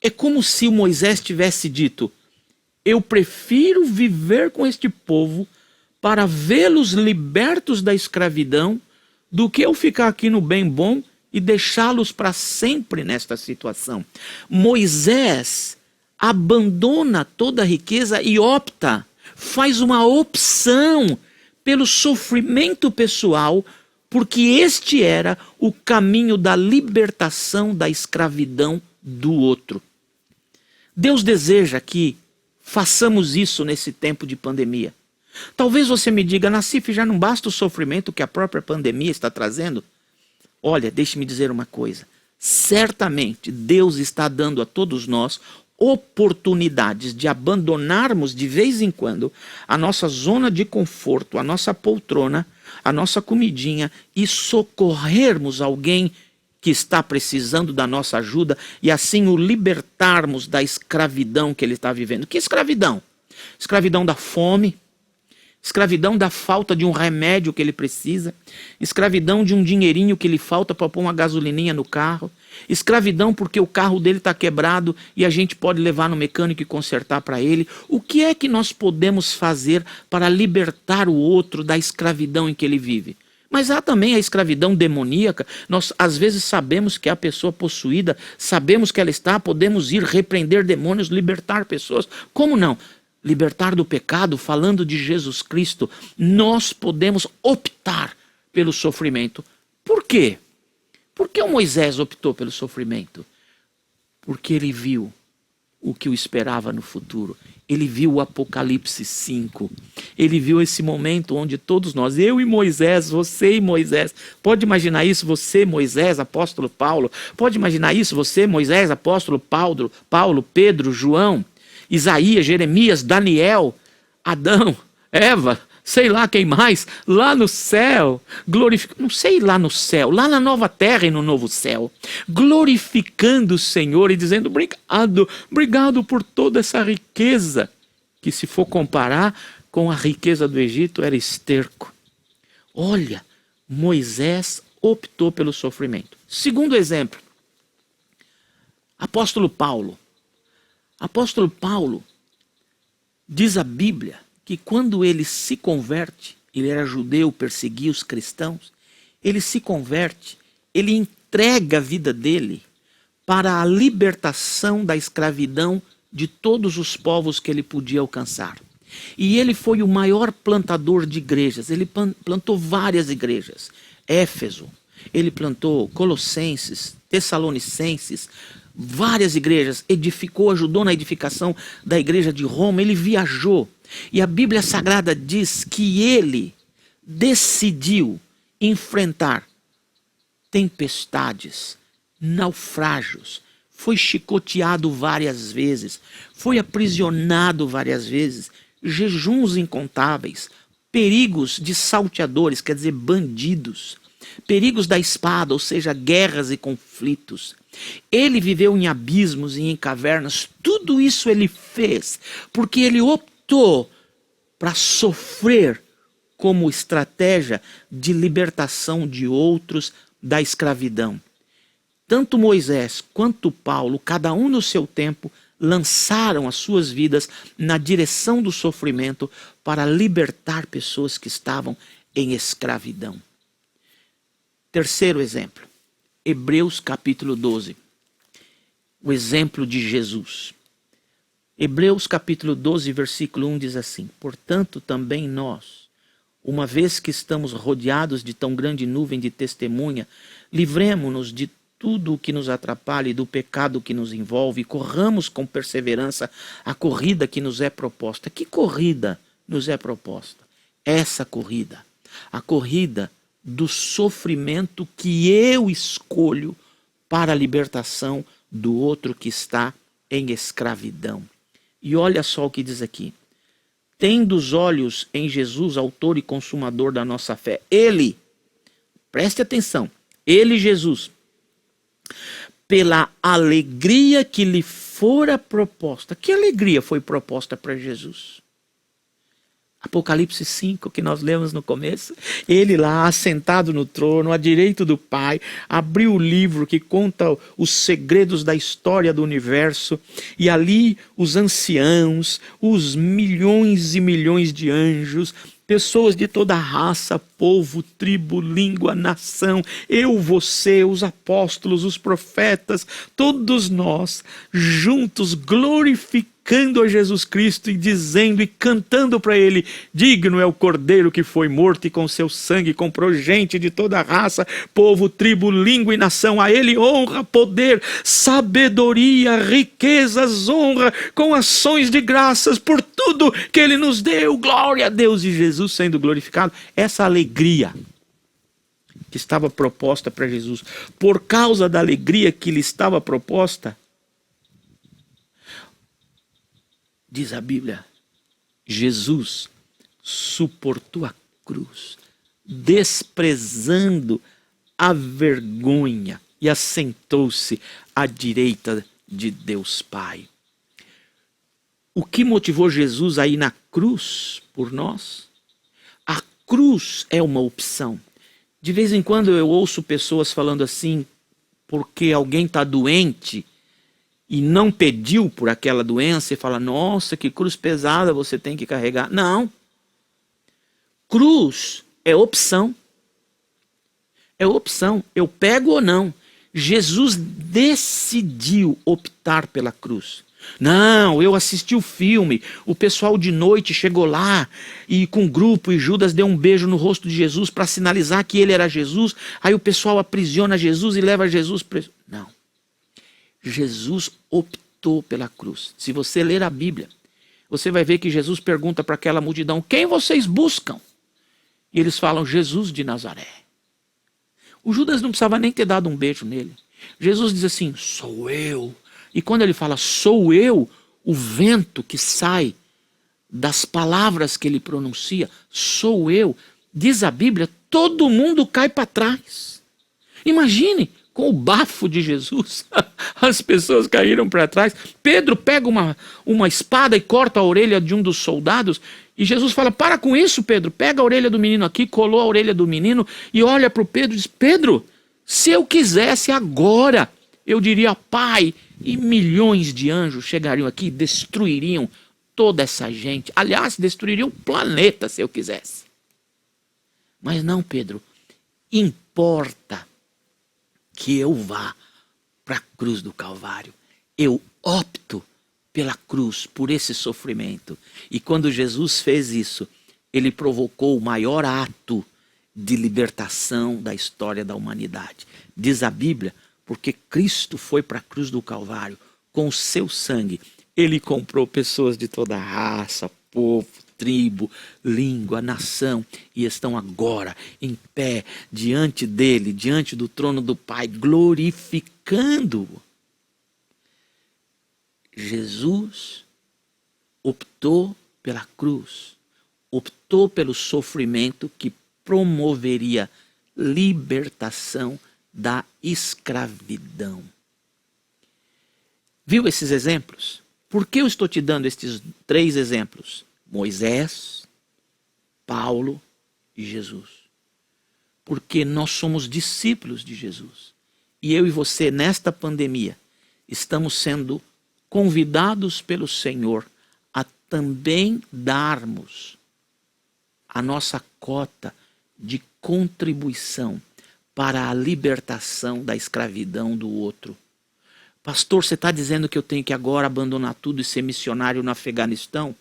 É como se o Moisés tivesse dito: eu prefiro viver com este povo para vê-los libertos da escravidão do que eu ficar aqui no bem bom e deixá-los para sempre nesta situação. Moisés abandona toda a riqueza e faz uma opção pelo sofrimento pessoal, porque este era o caminho da libertação da escravidão do outro. Deus deseja que façamos isso nesse tempo de pandemia. Talvez você me diga: Nassif, já não basta o sofrimento que a própria pandemia está trazendo? Olha, deixe-me dizer uma coisa. Certamente Deus está dando a todos nós oportunidades de abandonarmos de vez em quando a nossa zona de conforto, a nossa poltrona, a nossa comidinha e socorrermos alguém que está precisando da nossa ajuda e assim o libertarmos da escravidão que ele está vivendo. Que escravidão? Escravidão da fome, escravidão da falta de um remédio que ele precisa, escravidão de um dinheirinho que lhe falta para pôr uma gasolininha no carro, escravidão porque o carro dele está quebrado e a gente pode levar no mecânico e consertar para ele. O que é que nós podemos fazer para libertar o outro da escravidão em que ele vive? Mas há também a escravidão demoníaca. Nós às vezes sabemos que é a pessoa possuída, sabemos que ela está, podemos ir repreender demônios, libertar pessoas. Como não? Libertar do pecado, falando de Jesus Cristo, nós podemos optar pelo sofrimento. Por quê? Por que o Moisés optou pelo sofrimento? Porque ele viu o que o esperava no futuro. Ele viu o Apocalipse 5. Ele viu esse momento onde todos nós, eu e Moisés, você e Moisés, pode imaginar isso, você, Moisés, apóstolo Paulo, pode imaginar isso, você, Moisés, apóstolo Paulo, Pedro, João, Isaías, Jeremias, Daniel, Adão, Eva, sei lá quem mais, lá no céu, não sei lá no céu, lá na nova terra e no novo céu, glorificando o Senhor e dizendo: obrigado por toda essa riqueza, que se for comparar com a riqueza do Egito, era esterco. Olha, Moisés optou pelo sofrimento. Segundo exemplo, apóstolo Paulo. Apóstolo Paulo, diz a Bíblia, que quando ele se converte, ele era judeu, perseguia os cristãos, ele se converte, ele entrega a vida dele para a libertação da escravidão de todos os povos que ele podia alcançar. E ele foi o maior plantador de igrejas, ele plantou várias igrejas. Éfeso, ele plantou Colossenses, Tessalonicenses, várias igrejas, edificou, ajudou na edificação da igreja de Roma, ele viajou. E a Bíblia Sagrada diz que ele decidiu enfrentar tempestades, naufrágios, foi chicoteado várias vezes, foi aprisionado várias vezes, jejuns incontáveis, perigos de salteadores, quer dizer, bandidos, perigos da espada, ou seja, guerras e conflitos. Ele viveu em abismos e em cavernas, tudo isso ele fez, porque ele optou para sofrer como estratégia de libertação de outros da escravidão. Tanto Moisés quanto Paulo, cada um no seu tempo, lançaram as suas vidas na direção do sofrimento para libertar pessoas que estavam em escravidão. Terceiro exemplo, Hebreus capítulo 12, o exemplo de Jesus. Hebreus capítulo 12, versículo 1 diz assim: portanto também nós, uma vez que estamos rodeados de tão grande nuvem de testemunha, livremo-nos de tudo o que nos atrapalha e do pecado que nos envolve, e corramos com perseverança a corrida que nos é proposta. Que corrida nos é proposta? Essa corrida, a corrida do sofrimento que eu escolho para a libertação do outro que está em escravidão. E olha só o que diz aqui: tendo os olhos em Jesus, autor e consumador da nossa fé. Ele, preste atenção, ele, Jesus, pela alegria que lhe fora proposta. Que alegria foi proposta para Jesus? Apocalipse 5, que nós lemos no começo. Ele lá, assentado no trono, à direita do Pai, abriu o livro que conta os segredos da história do universo. E ali os anciãos, os milhões e milhões de anjos, pessoas de toda raça, povo, tribo, língua, nação, eu, você, os apóstolos, os profetas, todos nós, juntos, glorificando a Jesus Cristo e dizendo e cantando para Ele: digno é o Cordeiro que foi morto e com seu sangue comprou gente de toda raça, povo, tribo, língua e nação. A Ele honra, poder, sabedoria, riquezas, honra, com ações de graças por tudo que Ele nos deu. Glória a Deus. E Jesus sendo glorificado. Essa alegria que estava proposta para Jesus, por causa da alegria que lhe estava proposta, diz a Bíblia, Jesus suportou a cruz, desprezando a vergonha, e assentou-se à direita de Deus Pai. O que motivou Jesus a ir na cruz por nós? A cruz é uma opção. De vez em quando eu ouço pessoas falando assim, porque alguém está doente e não pediu por aquela doença, e fala: nossa, que cruz pesada você tem que carregar. Não. Cruz é opção. É opção. Eu pego ou não. Jesus decidiu optar pela cruz. Não, eu assisti o filme, o pessoal de noite chegou lá e com um grupo, e Judas deu um beijo no rosto de Jesus para sinalizar que ele era Jesus. Aí o pessoal aprisiona Jesus e leva Jesus preso. Não. Jesus optou pela cruz. Se você ler a Bíblia, você vai ver que Jesus pergunta para aquela multidão: quem vocês buscam? E eles falam: Jesus de Nazaré. O Judas não precisava nem ter dado um beijo nele. Jesus diz assim: sou eu. E quando ele fala sou eu, o vento que sai das palavras que ele pronuncia, sou eu, diz a Bíblia, todo mundo cai para trás. Imagine, com o bafo de Jesus, as pessoas caíram para trás. Pedro pega uma espada e corta a orelha de um dos soldados. E Jesus fala: para com isso, Pedro, pega a orelha do menino aqui, colou a orelha do menino e olha para o Pedro e diz: Pedro, se eu quisesse agora, eu diria Pai, e milhões de anjos chegariam aqui e destruiriam toda essa gente. Aliás, destruiriam o planeta se eu quisesse. Mas não, Pedro, importa que eu vá para a cruz do Calvário. Eu opto pela cruz, por esse sofrimento. E quando Jesus fez isso, ele provocou o maior ato de libertação da história da humanidade. Diz a Bíblia, porque Cristo foi para a cruz do Calvário, com o seu sangue, ele comprou pessoas de toda raça, povo, tribo, língua, nação, e estão agora em pé diante dele, diante do trono do Pai, glorificando-o. Jesus optou pela cruz, optou pelo sofrimento que promoveria libertação da escravidão. Viu esses exemplos? Por que eu estou te dando estes 3 exemplos? Moisés, Paulo e Jesus. Porque nós somos discípulos de Jesus. E eu e você, nesta pandemia, estamos sendo convidados pelo Senhor a também darmos a nossa cota de contribuição para a libertação da escravidão do outro. Pastor, você está dizendo que eu tenho que agora abandonar tudo e ser missionário no Afeganistão?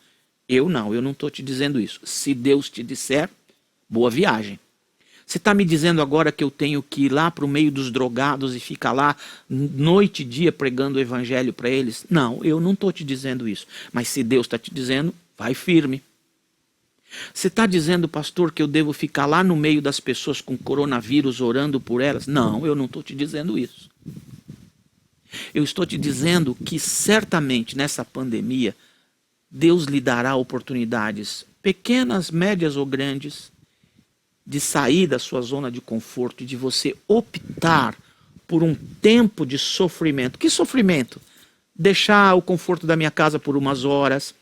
Eu não estou te dizendo isso. Se Deus te disser, boa viagem. Você está me dizendo agora que eu tenho que ir lá para o meio dos drogados e ficar lá noite e dia pregando o evangelho para eles? Não, eu não estou te dizendo isso. Mas se Deus está te dizendo, vai firme. Você está dizendo, pastor, que eu devo ficar lá no meio das pessoas com coronavírus orando por elas? Não, eu não estou te dizendo isso. Eu estou te dizendo que certamente nessa pandemia Deus lhe dará oportunidades, pequenas, médias ou grandes, de sair da sua zona de conforto e de você optar por um tempo de sofrimento. Que sofrimento? Deixar o conforto da minha casa por umas horas,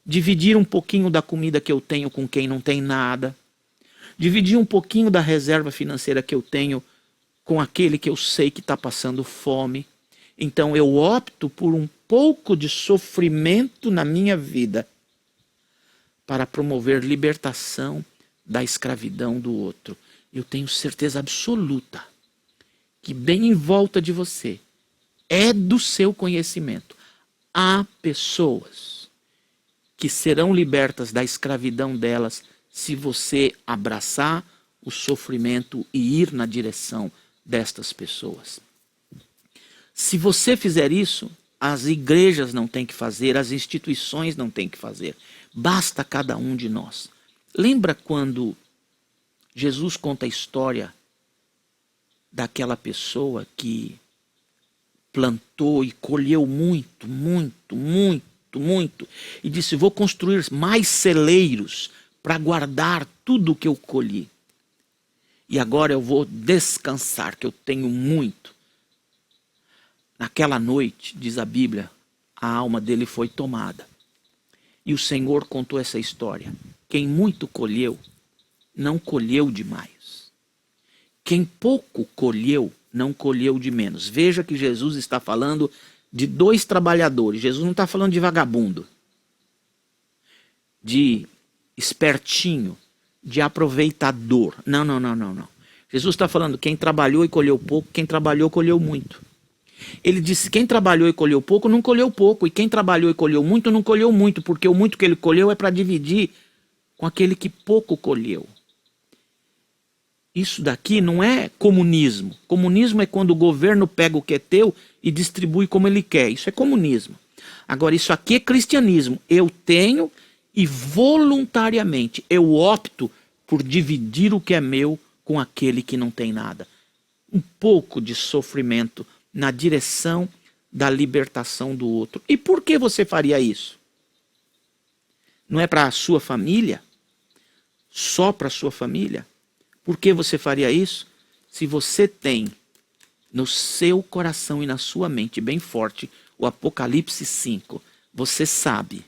dividir um pouquinho da comida que eu tenho com quem não tem nada, dividir um pouquinho da reserva financeira que eu tenho com aquele que eu sei que está passando fome. Então eu opto por um pouco de sofrimento na minha vida para promover libertação da escravidão do outro. Eu tenho certeza absoluta que bem em volta de você, é do seu conhecimento, há pessoas que serão libertas da escravidão delas se você abraçar o sofrimento e ir na direção destas pessoas. Se você fizer isso, as igrejas não têm que fazer, as instituições não têm que fazer. Basta cada um de nós. Lembra quando Jesus conta a história daquela pessoa que plantou e colheu muito, e disse, vou construir mais celeiros para guardar tudo o que eu colhi. E agora eu vou descansar, que eu tenho muito. Naquela noite, diz a Bíblia, a alma dele foi tomada. E o Senhor contou essa história. Quem muito colheu, não colheu demais. Quem pouco colheu, não colheu de menos. Veja que Jesus está falando de 2 trabalhadores. Jesus não está falando de vagabundo, de espertinho, de aproveitador. Não. Jesus está falando quem trabalhou e colheu pouco, quem trabalhou colheu muito. Ele disse, quem trabalhou e colheu pouco, não colheu pouco. E quem trabalhou e colheu muito, não colheu muito. Porque o muito que ele colheu é para dividir com aquele que pouco colheu. Isso daqui não é comunismo. Comunismo é quando o governo pega o que é teu e distribui como ele quer. Isso é comunismo. Agora, isso aqui é cristianismo. Eu tenho e voluntariamente eu opto por dividir o que é meu com aquele que não tem nada. Um pouco de sofrimento na direção da libertação do outro. E por que você faria isso? Não é para a sua família? Só para a sua família? Por que você faria isso? Se você tem no seu coração e na sua mente bem forte o Apocalipse 5, você sabe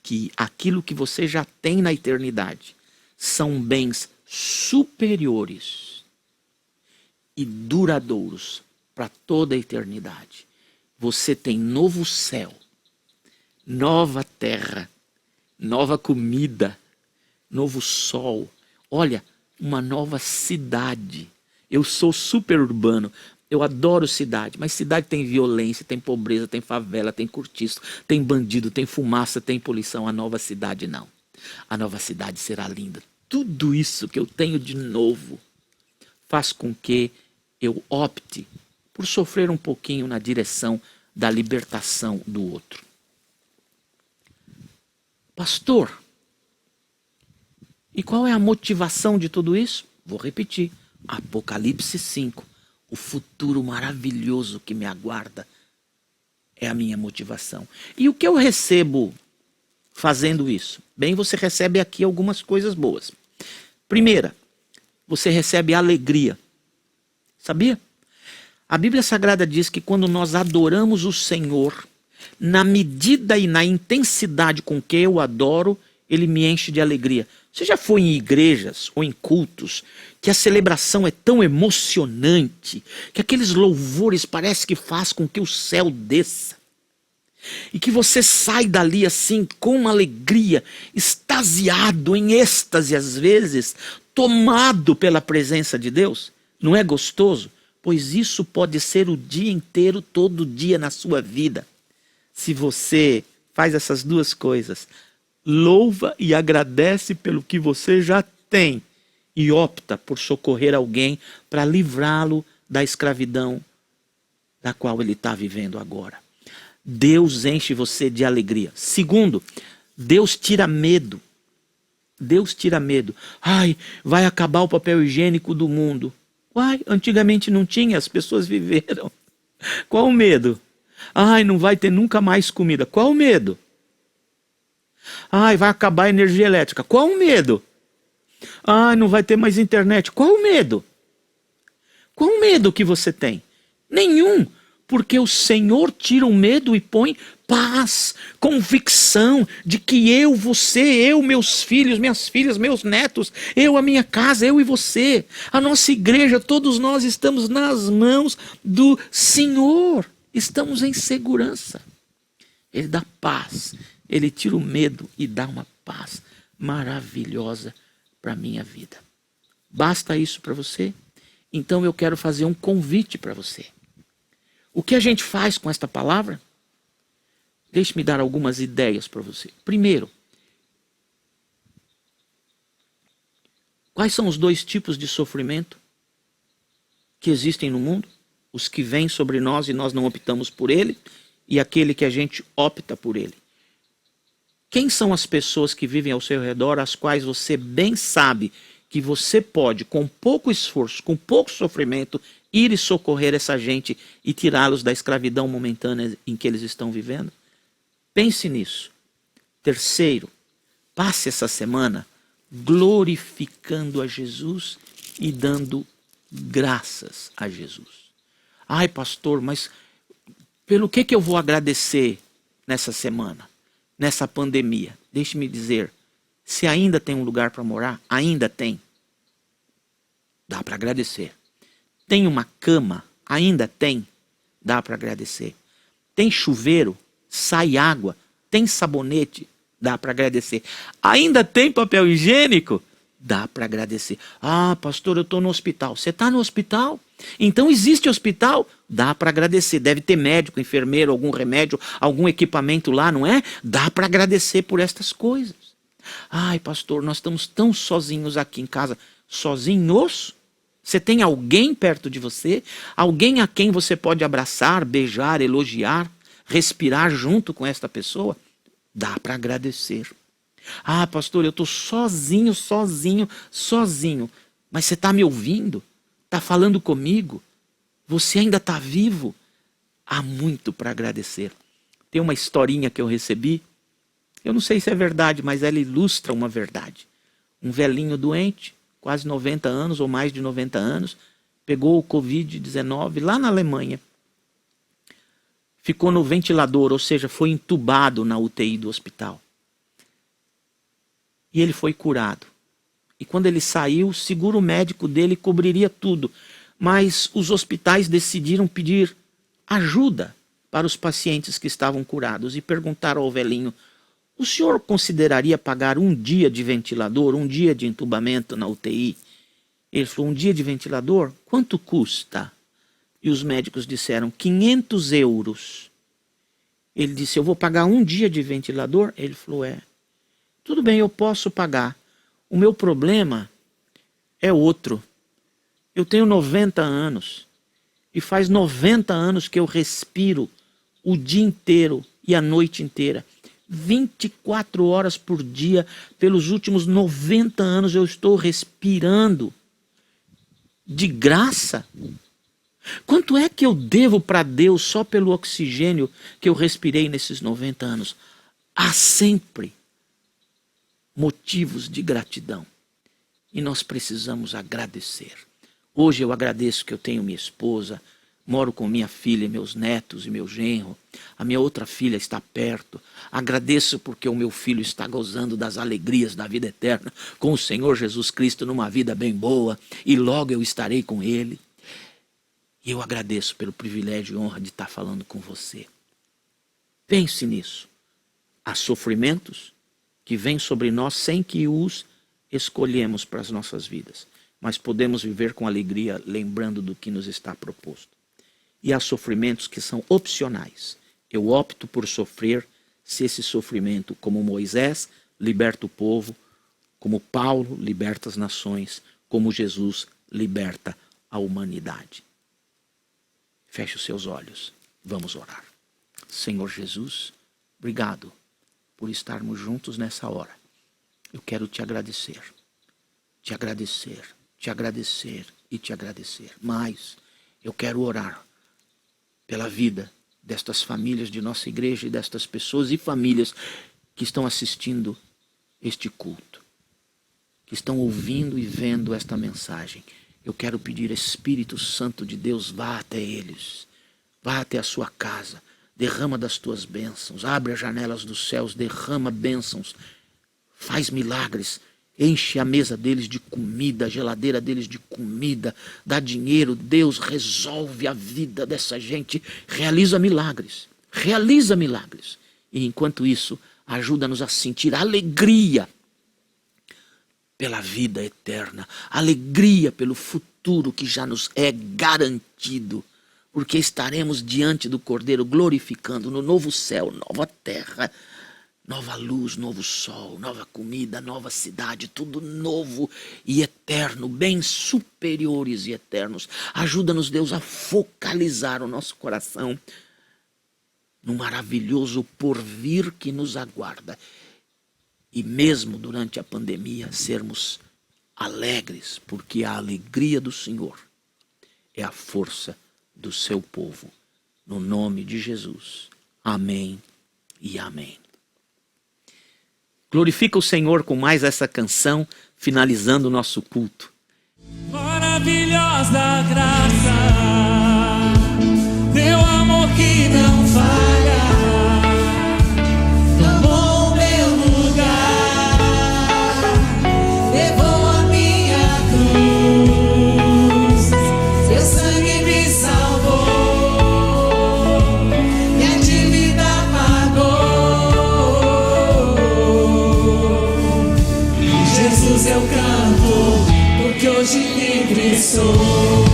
que aquilo que você já tem na eternidade são bens superiores e duradouros para toda a eternidade. Você tem novo céu, nova terra, nova comida, novo sol. Olha, uma nova cidade. Eu sou super urbano, eu adoro cidade, mas cidade tem violência, tem pobreza, tem favela, tem cortiço, tem bandido, tem fumaça, tem poluição. A nova cidade não. A nova cidade será linda. Tudo isso que eu tenho de novo faz com que eu opte por sofrer um pouquinho na direção da libertação do outro. Pastor, e qual é a motivação de tudo isso? Vou repetir. Apocalipse 5. O futuro maravilhoso que me aguarda é a minha motivação. E o que eu recebo fazendo isso? Bem, você recebe aqui algumas coisas boas. Primeira, você recebe alegria. Sabia? A Bíblia Sagrada diz que quando nós adoramos o Senhor, na medida e na intensidade com que eu adoro, Ele me enche de alegria. Você já foi em igrejas ou em cultos que a celebração é tão emocionante, que aqueles louvores parece que faz com que o céu desça? E que você sai dali assim com uma alegria, extasiado, em êxtase às vezes, tomado pela presença de Deus? Não é gostoso? Pois isso pode ser o dia inteiro, todo dia na sua vida. Se você faz essas duas coisas, louva e agradece pelo que você já tem e opta por socorrer alguém para livrá-lo da escravidão da qual ele está vivendo agora. Deus enche você de alegria. Segundo, Deus tira medo. Deus tira medo. Ai, vai acabar o papel higiênico do mundo. Uai, antigamente não tinha, as pessoas viveram. Qual o medo? Ai, não vai ter nunca mais comida. Qual o medo? Ai, vai acabar a energia elétrica. Qual o medo? Ai, não vai ter mais internet. Qual o medo? Qual o medo que você tem? Nenhum. Porque o Senhor tira o medo e põe paz, convicção de que eu, você, eu, meus filhos, minhas filhas, meus netos, eu, a minha casa, eu e você, a nossa igreja, todos nós estamos nas mãos do Senhor. Estamos em segurança. Ele dá paz, Ele tira o medo e dá uma paz maravilhosa para a minha vida. Basta isso para você? Então eu quero fazer um convite para você. O que a gente faz com esta palavra? Deixe-me dar algumas ideias para você. Primeiro, quais são os dois tipos de sofrimento que existem no mundo? Os que vêm sobre nós e nós não optamos por ele, e aquele que a gente opta por ele. Quem são as pessoas que vivem ao seu redor, as quais você bem sabe que você pode, com pouco esforço, com pouco sofrimento, ir e socorrer essa gente e tirá-los da escravidão momentânea em que eles estão vivendo? Pense nisso. Terceiro, passe essa semana glorificando a Jesus e dando graças a Jesus. Ai, pastor, mas pelo que eu vou agradecer nessa semana, nessa pandemia? Deixe-me dizer, se ainda tem um lugar para morar, ainda tem. Dá para agradecer. Tem uma cama, ainda tem. Dá para agradecer. Tem chuveiro, sai água, tem sabonete, dá para agradecer. Ainda tem papel higiênico? Dá para agradecer. Ah, pastor, eu estou no hospital. Você está no hospital? Então existe hospital? Dá para agradecer. Deve ter médico, enfermeiro, algum remédio, algum equipamento lá, não é? Dá para agradecer por estas coisas. Ai, pastor, nós estamos tão sozinhos aqui em casa. Sozinhos? Você tem alguém perto de você? Alguém a quem você pode abraçar, beijar, elogiar, respirar junto com esta pessoa? Dá para agradecer. Ah, pastor, eu estou sozinho. Mas você está me ouvindo? Está falando comigo? Você ainda está vivo? Há muito para agradecer. Tem uma historinha que eu recebi. Eu não sei se é verdade, mas ela ilustra uma verdade. Um velhinho doente, quase 90 anos ou mais de 90 anos, pegou o Covid-19 lá na Alemanha. Ficou no ventilador, ou seja, foi entubado na UTI do hospital. E ele foi curado. E quando ele saiu, o seguro médico dele cobriria tudo. Mas os hospitais decidiram pedir ajuda para os pacientes que estavam curados e perguntaram ao velhinho: o senhor consideraria pagar um dia de ventilador, um dia de entubamento na UTI? Ele falou: um dia de ventilador? Quanto custa? E os médicos disseram: 500 euros. Ele disse: eu vou pagar um dia de ventilador? Ele falou: é. Tudo bem, eu posso pagar. O meu problema é outro. Eu tenho 90 anos. E faz 90 anos que eu respiro o dia inteiro e a noite inteira. 24 horas por dia, pelos últimos 90 anos eu estou respirando. De graça. Quanto é que eu devo para Deus só pelo oxigênio que eu respirei nesses 90 anos? Há sempre motivos de gratidão. E nós precisamos agradecer. Hoje eu agradeço que eu tenho minha esposa, moro com minha filha e meus netos e meu genro. A minha outra filha está perto. Agradeço porque o meu filho está gozando das alegrias da vida eterna com o Senhor Jesus Cristo numa vida bem boa. E logo eu estarei com Ele. E eu agradeço pelo privilégio e honra de estar falando com você. Pense nisso. Há sofrimentos que vêm sobre nós sem que os escolhemos para as nossas vidas. Mas podemos viver com alegria lembrando do que nos está proposto. E há sofrimentos que são opcionais. Eu opto por sofrer se esse sofrimento, como Moisés, liberta o povo, como Paulo liberta as nações, como Jesus liberta a humanidade. Feche os seus olhos. Vamos orar. Senhor Jesus, obrigado por estarmos juntos nessa hora. Eu quero te agradecer. Te agradecer, te agradecer e te agradecer. Mas eu quero orar pela vida destas famílias de nossa igreja e destas pessoas e famílias que estão assistindo este culto, que estão ouvindo e vendo esta mensagem. Eu quero pedir, Espírito Santo de Deus, vá até eles, vá até a sua casa, derrama das tuas bênçãos, abre as janelas dos céus, derrama bênçãos, faz milagres, enche a mesa deles de comida, a geladeira deles de comida, dá dinheiro. Deus, resolve a vida dessa gente, realiza milagres, realiza milagres. E enquanto isso, ajuda-nos a sentir alegria pela vida eterna, alegria pelo futuro que já nos é garantido, porque estaremos diante do Cordeiro glorificando no novo céu, nova terra, nova luz, novo sol, nova comida, nova cidade, tudo novo e eterno, bens superiores e eternos. Ajuda-nos, Deus, a focalizar o nosso coração no maravilhoso porvir que nos aguarda. E mesmo durante a pandemia, sermos alegres, porque a alegria do Senhor é a força do seu povo. No nome de Jesus. Amém e amém. Glorifica o Senhor com mais essa canção, finalizando o nosso culto. Maravilhosa graça, teu amor que não falha, tomou meu lugar, levou a minha cruz, seu sangue me salvou, minha dívida pagou. Jesus eu canto, porque hoje livre sou.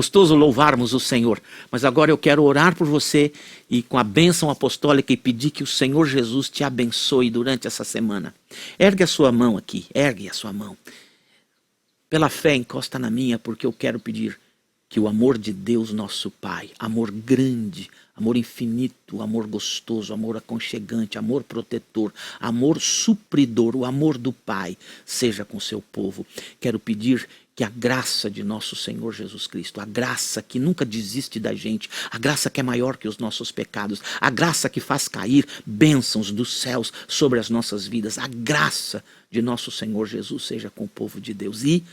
Gostoso louvarmos o Senhor, mas agora eu quero orar por você e com a bênção apostólica e pedir que o Senhor Jesus te abençoe durante essa semana. Ergue a sua mão aqui, ergue a sua mão. Pela fé encosta na minha, porque eu quero pedir que o amor de Deus nosso Pai, amor grande, amor infinito, amor gostoso, amor aconchegante, amor protetor, amor supridor, o amor do Pai seja com seu povo. Quero pedir que a graça de nosso Senhor Jesus Cristo, a graça que nunca desiste da gente, a graça que é maior que os nossos pecados, a graça que faz cair bênçãos dos céus sobre as nossas vidas, a graça de nosso Senhor Jesus seja com o povo de Deus. E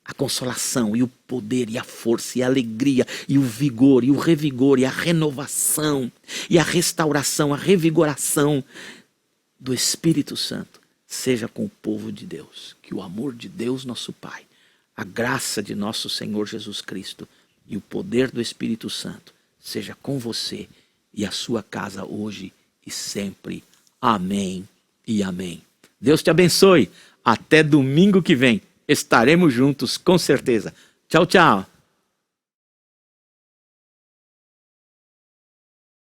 a consolação, e o poder, e a força, e a alegria, e o vigor, e o revigor, e a renovação, e a restauração, a revigoração do Espírito Santo seja com o povo de Deus. Que o amor de Deus nosso Pai, a graça de nosso Senhor Jesus Cristo e o poder do Espírito Santo seja com você e a sua casa hoje e sempre. Amém e amém. Deus te abençoe. Até domingo que vem. Estaremos juntos com certeza. Tchau, tchau.